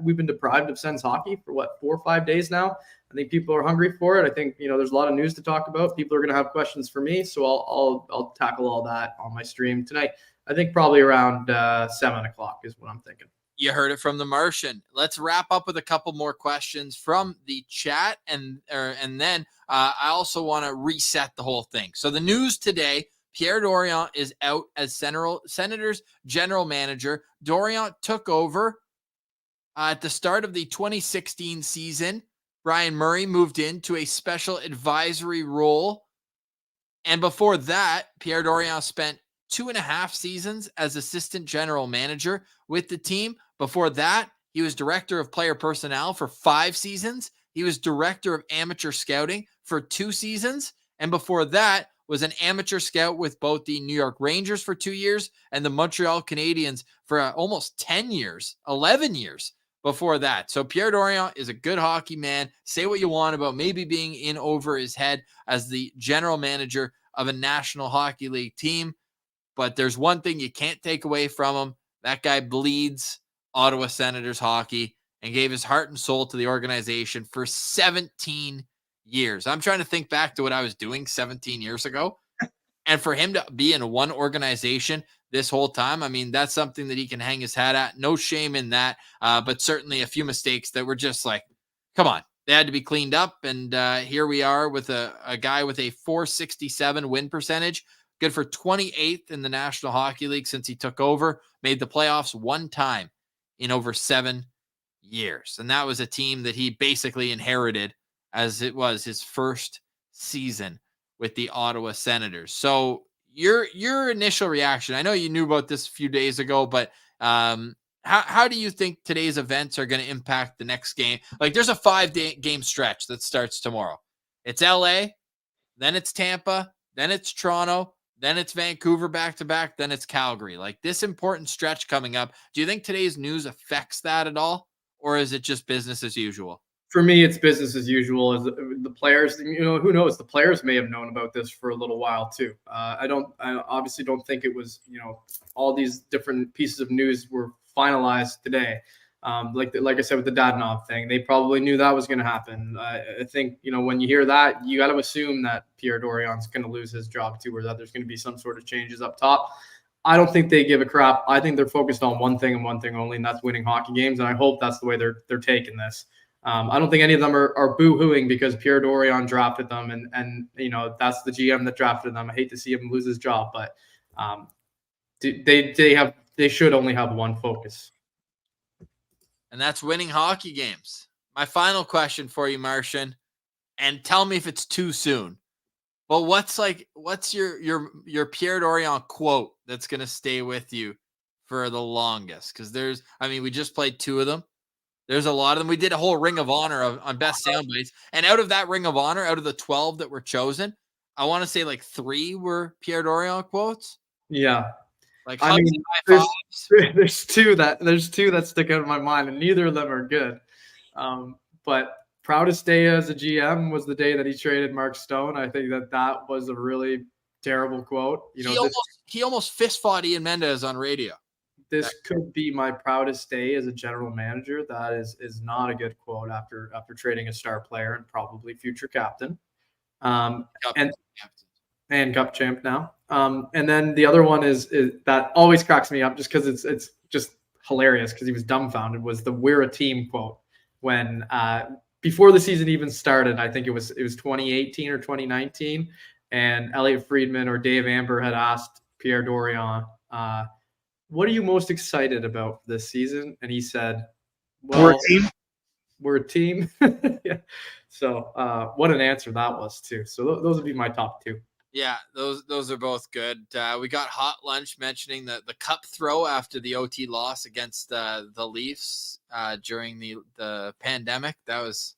we've been deprived of Sens hockey for 4 or 5 days now. I think people are hungry for it. I think, there's a lot of news to talk about. People are going to have questions for me. So I'll tackle all that on my stream tonight. I think probably around 7:00 is what I'm thinking. You heard it from the Martian. Let's wrap up with a couple more questions from the chat, and then I also want to reset the whole thing. So the news today: Pierre Dorion is out as Senators general manager. Dorion took over at the start of the 2016 season. Brian Murray moved into a special advisory role, and before that, Pierre Dorion spent 2.5 seasons as assistant general manager with the team. Before that, he was director of player personnel for 5 seasons. He was director of amateur scouting for 2 seasons. And before that was an amateur scout with both the New York Rangers for 2 years and the Montreal Canadiens for almost 10 years, 11 years before that. So Pierre Dorion is a good hockey man. Say what you want about maybe being in over his head as the general manager of a National Hockey League team. But there's one thing you can't take away from him. That guy bleeds Ottawa Senators hockey and gave his heart and soul to the organization for 17 years. I'm trying to think back to what I was doing 17 years ago. And for him to be in one organization this whole time, I mean, that's something that he can hang his hat at. No shame in that. But certainly a few mistakes that were just like, come on. They had to be cleaned up. And here we are with a guy with a .467 win percentage. Good for 28th in the National Hockey League since he took over. Made the playoffs 1 time in over 7 years. And that was a team that he basically inherited as it was his first season with the Ottawa Senators. So your initial reaction, I know you knew about this a few days ago, but how do you think today's events are going to impact the next game? Like, there's a 5-game stretch that starts tomorrow. It's LA, then it's Tampa, then it's Toronto, then it's Vancouver back-to-back, then it's Calgary. Like, this important stretch coming up, do you think today's news affects that at all? Or is it just business as usual? For me, it's business as usual. As the players, who knows? The players may have known about this for a little while too. I obviously don't think it was, all these different pieces of news were finalized today. Like I said with the Dadonov thing, they probably knew that was going to happen. I think, when you hear that, you got to assume that Pierre Dorion's going to lose his job too, or that there's going to be some sort of changes up top. I don't think they give a crap. I think they're focused on one thing and one thing only, and that's winning hockey games. And I hope that's the way they're taking this. I don't think any of them are boo-hooing because Pierre Dorion drafted them, and that's the GM that drafted them. I hate to see him lose his job, but they should only have one focus, and that's winning hockey games. My final question for you, Martian, and tell me if it's too soon. But what's your Pierre Dorion quote that's gonna stay with you for the longest? Because we just played 2 of them. There's a lot of them. We did a whole Ring of Honor on best soundbites. And out of that Ring of Honor, out of the 12 that were chosen, I want to say 3 were Pierre Dorion quotes. Yeah. There's 2 that stick out in my mind, and neither of them are good. But proudest day as a GM was the day that he traded Mark Stone. I think that was a really terrible quote. He almost fist fought Ian Mendez on radio. This could be my proudest day as a general manager. That is not a good quote after trading a star player and probably future captain, and cup champ now. And then the other one is that always cracks me up just because it's just hilarious because he was dumbfounded. Was the "We're a team" quote when before the season even started? I think it was 2018 or 2019, and Elliot Friedman or Dave Amber had asked Pierre Dorion, what are you most excited about this season? And he said, well, we're a team. Yeah. So what an answer that was too. So those would be my top 2. Yeah, those are both good. We got Hot Lunch mentioning the cup throw after the OT loss against the Leafs during the pandemic. That's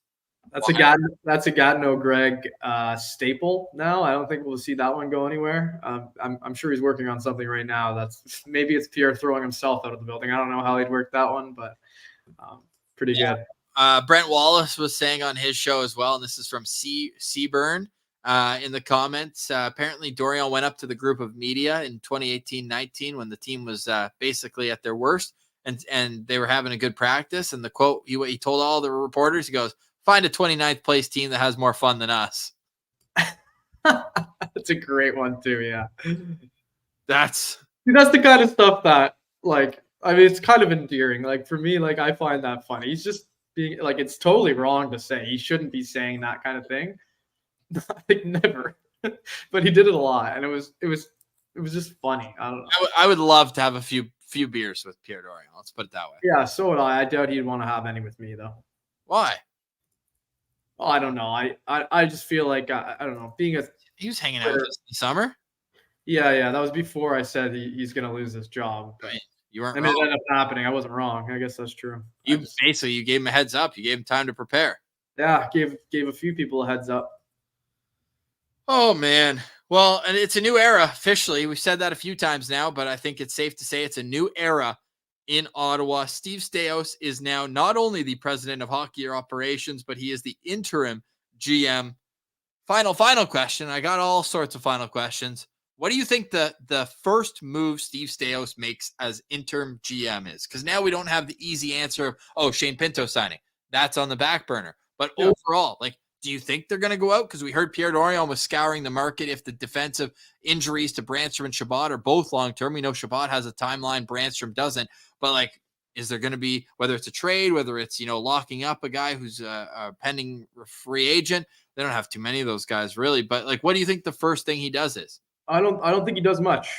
a Gatineau Greg staple now. I don't think we'll see that one go anywhere. I'm sure he's working on something right now. Maybe it's Pierre throwing himself out of the building. I don't know how he'd work that one, but pretty good. Brent Wallace was saying on his show as well, and this is from Seaburn in the comments. Apparently, Dorion went up to the group of media in 2018-19 when the team was basically at their worst, and they were having a good practice. And the quote he told all the reporters, he goes, "Find a 29th place team that has more fun than us." That's a great one too. Yeah. That's the kind of stuff that it's kind of endearing. For me, I find that funny. He's just being it's totally wrong to say. He shouldn't be saying that kind of thing. Never. But he did it a lot. And it was just funny. I don't know. I would love to have a few beers with Pierre Dorion. Let's put it that way. Yeah. So would I. I doubt he'd want to have any with me though. Why? Oh, I don't know. I just feel like I don't know. He was hanging out with us in the summer. Yeah. That was before I said he's going to lose his job. Right. You weren't. It ended up happening. I wasn't wrong. I guess that's true. You gave him a heads up. You gave him time to prepare. Yeah, gave a few people a heads up. Oh man. Well, and it's a new era officially. We've said that a few times now, but I think it's safe to say it's a new era in Ottawa. Steve Staios is now not only the president of hockey operations, but he is the interim GM. Final question. I got all sorts of final questions. What do you think the first move Steve Staios makes as interim GM is? Because now we don't have the easy answer of, Shane Pinto signing. That's on the back burner. But overall, do you think they're going to go out? Because we heard Pierre Dorion was scouring the market if the defensive injuries to Brandstrom and Chabot are both long-term. We know Chabot has a timeline, Brandstrom doesn't. But, is there going to be, whether it's a trade, whether it's, locking up a guy who's a pending free agent? They don't have too many of those guys, really. But, what do you think the first thing he does is? I don't think he does much.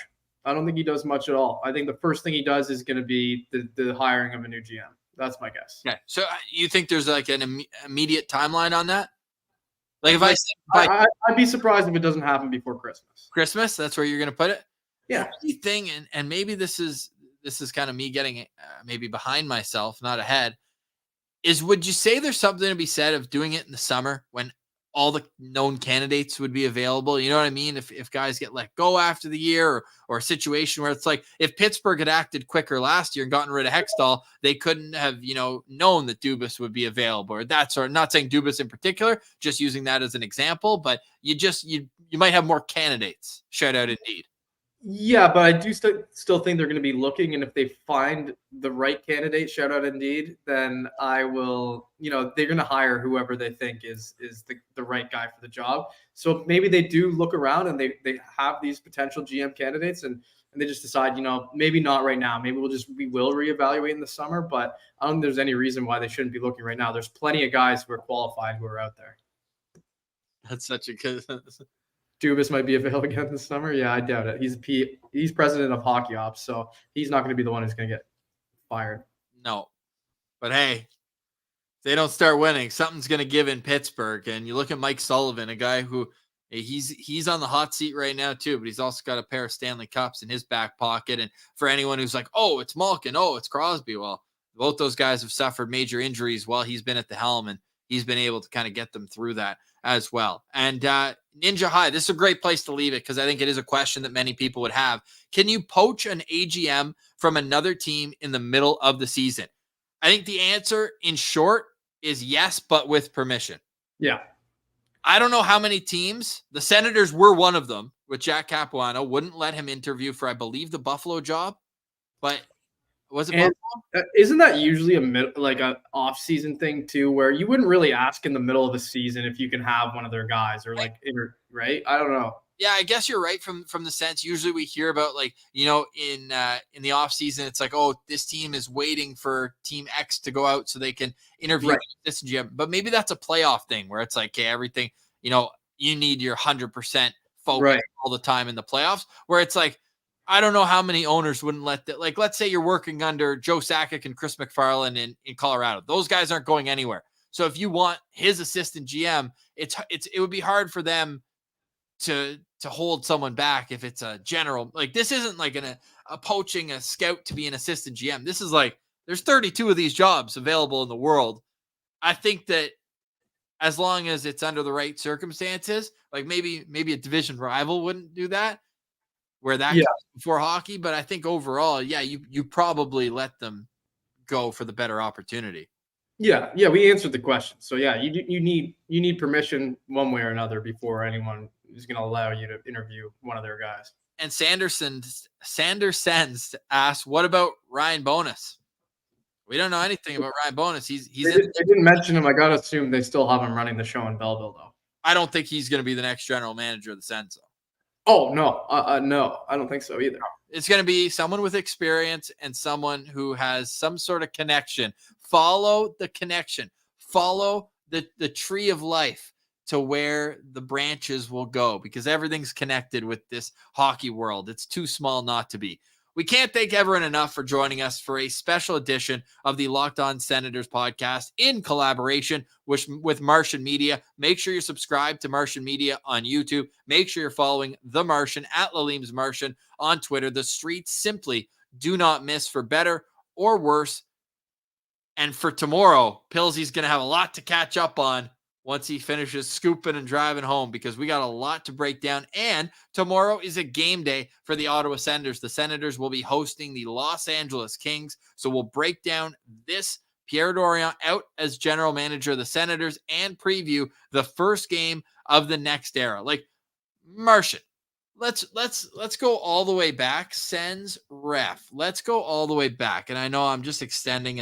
I don't think he does much at all. I think the first thing he does is going to be the hiring of a new GM. That's my guess. Okay. So you think there's an immediate timeline on that? I'd be surprised if it doesn't happen before Christmas. Christmas? That's where you're going to put it? Yeah. The thing, and maybe this is kind of me getting maybe behind myself, not ahead, is would you say there's something to be said of doing it in the summer when all the known candidates would be available. You know what I mean? If guys get let go after the year, or a situation where it's like, if Pittsburgh had acted quicker last year and gotten rid of Hextall, they couldn't have, known that Dubas would be available, or that sort. Not saying Dubas in particular, just using that as an example, but you might have more candidates. Shout out Indeed. Yeah, but I do still think they're going to be looking, and if they find the right candidate, shout out Indeed, then I will, they're going to hire whoever they think is the right guy for the job. So maybe they do look around and they have these potential GM candidates, and they just decide, maybe not right now. Maybe we will reevaluate in the summer, but I don't think there's any reason why they shouldn't be looking right now. There's plenty of guys who are qualified who are out there. That's such a good. Dubas might be available again this summer. Yeah, I doubt it. He's president of hockey ops, so he's not going to be the one who's going to get fired. No, but hey, if they don't start winning, something's going to give in Pittsburgh. And you look at Mike Sullivan, a guy who he's on the hot seat right now too, but he's also got a pair of Stanley Cups in his back pocket. And for anyone who's like, oh, it's Malkin, oh, it's Crosby, well, both those guys have suffered major injuries while he's been at the helm, and he's been able to kind of get them through that as well. And Ninja High, this is a great place to leave it, because I think it is a question that many people would have. Can you poach an AGM from another team in the middle of the season? I think the answer, in short, is yes, but with permission. Yeah. I don't know how many teams, the Senators were one of them, with Jack Capuano, wouldn't let him interview for, I believe, the Buffalo job. But was it Buffalo? Isn't that usually a off-season thing too, where you wouldn't really ask in the middle of the season if you can have one of their guys, or right? I don't know. Yeah, I guess you're right from the sense. Usually we hear about, in the off season, it's like, oh, this team is waiting for team X to go out so they can interview this GM. But maybe that's a playoff thing where it's like, okay, everything, you need your 100% focus all the time in the playoffs, where it's like, I don't know how many owners wouldn't let that. Like, let's say you're working under Joe Sakic and Chris McFarland in Colorado. Those guys aren't going anywhere. So if you want his assistant GM, it would be hard for them to hold someone back if it's a general. Like, this isn't like a poaching a scout to be an assistant GM. This is like, there's 32 of these jobs available in the world. I think that as long as it's under the right circumstances, like maybe a division rival wouldn't do that, where that comes before hockey. But I think overall, you probably let them go for the better opportunity. Yeah, we answered the question. So you need permission one way or another before anyone is going to allow you to interview one of their guys. And Sanderson asks, what about Ryan Bonus? We don't know anything about Ryan Bonus. They didn't mention him. I got to assume they still have him running the show in Belleville, though. I don't think he's going to be the next general manager of the Sens. Oh, no. No, I don't think so either. It's going to be someone with experience and someone who has some sort of connection. Follow the connection. Follow the tree of life to where the branches will go, because everything's connected with this hockey world. It's too small not to be. We can't thank everyone enough for joining us for a special edition of the Locked On Senators podcast in collaboration with Martian Media. Make sure you're subscribed to Martian Media on YouTube. Make sure you're following The Martian at Laleem's Martian on Twitter. The streets simply do not miss, for better or worse. And for tomorrow, Pilsy's going to have a lot to catch up on once he finishes scooping and driving home, because we got a lot to break down. And tomorrow is a game day for the Ottawa Senators. The Senators will be hosting the Los Angeles Kings. So we'll break down this Pierre Dorion out as general manager of the Senators and preview the first game of the next era. Like, Martian, let's go all the way back. Sens ref. Let's go all the way back. And I know I'm just extending.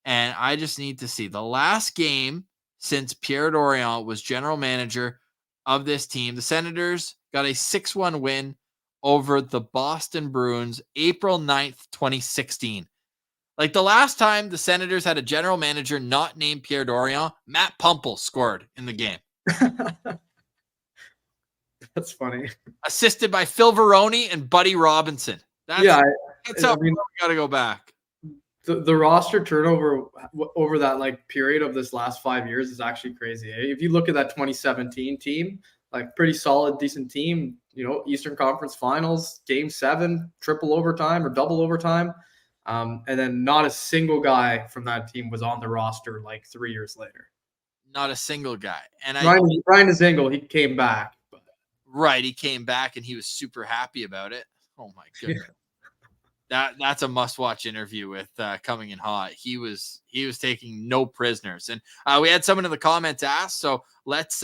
And I just need to see the last game since Pierre Dorion was general manager of this team. The Senators got a 6-1 win over the Boston Bruins, April 9th, 2016. Like, the last time the Senators had a general manager not named Pierre Dorion, Matt Pumple scored in the game. That's funny. Assisted by Phil Veroni and Buddy Robinson. That's how we got to go back. The roster turnover over that period of this last 5 years is actually crazy. If you look at that 2017 team, pretty solid, decent team, Eastern Conference Finals, Game 7, triple overtime or double overtime. And then not a single guy from that team was on the roster 3 years later. Not a single guy. And Ryan Dzingel, he came back. Right, he came back and he was super happy about it. Oh my goodness. That's a must-watch interview with Coming in Hot. He was taking no prisoners, and we had someone in the comments ask. So let's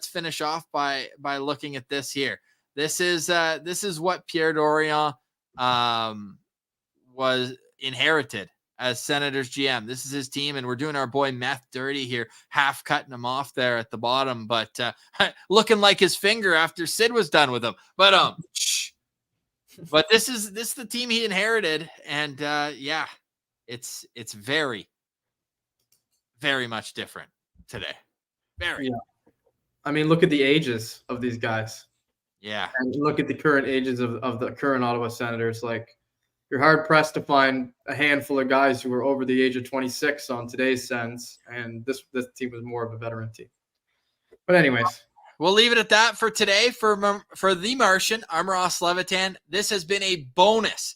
finish off by looking at this here. This is what Pierre Dorion was inherited as Senators GM. This is his team, and we're doing our boy Meth dirty here, half cutting him off there at the bottom, but looking like his finger after Sid was done with him. But But this is the team he inherited, and it's very, very much different today. Very. Yeah. I mean, look at the ages of these guys. Yeah. And look at the current ages of the current Ottawa Senators. Like, you're hard pressed to find a handful of guys who were over the age of 26 on today's Sens, and this team was more of a veteran team. But anyways. We'll leave it at that for today. For The Martian, I'm Ross Levitan. This has been a bonus,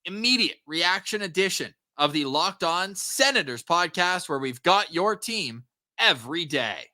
immediate reaction edition of the Locked On Senators podcast, where we've got your team every day.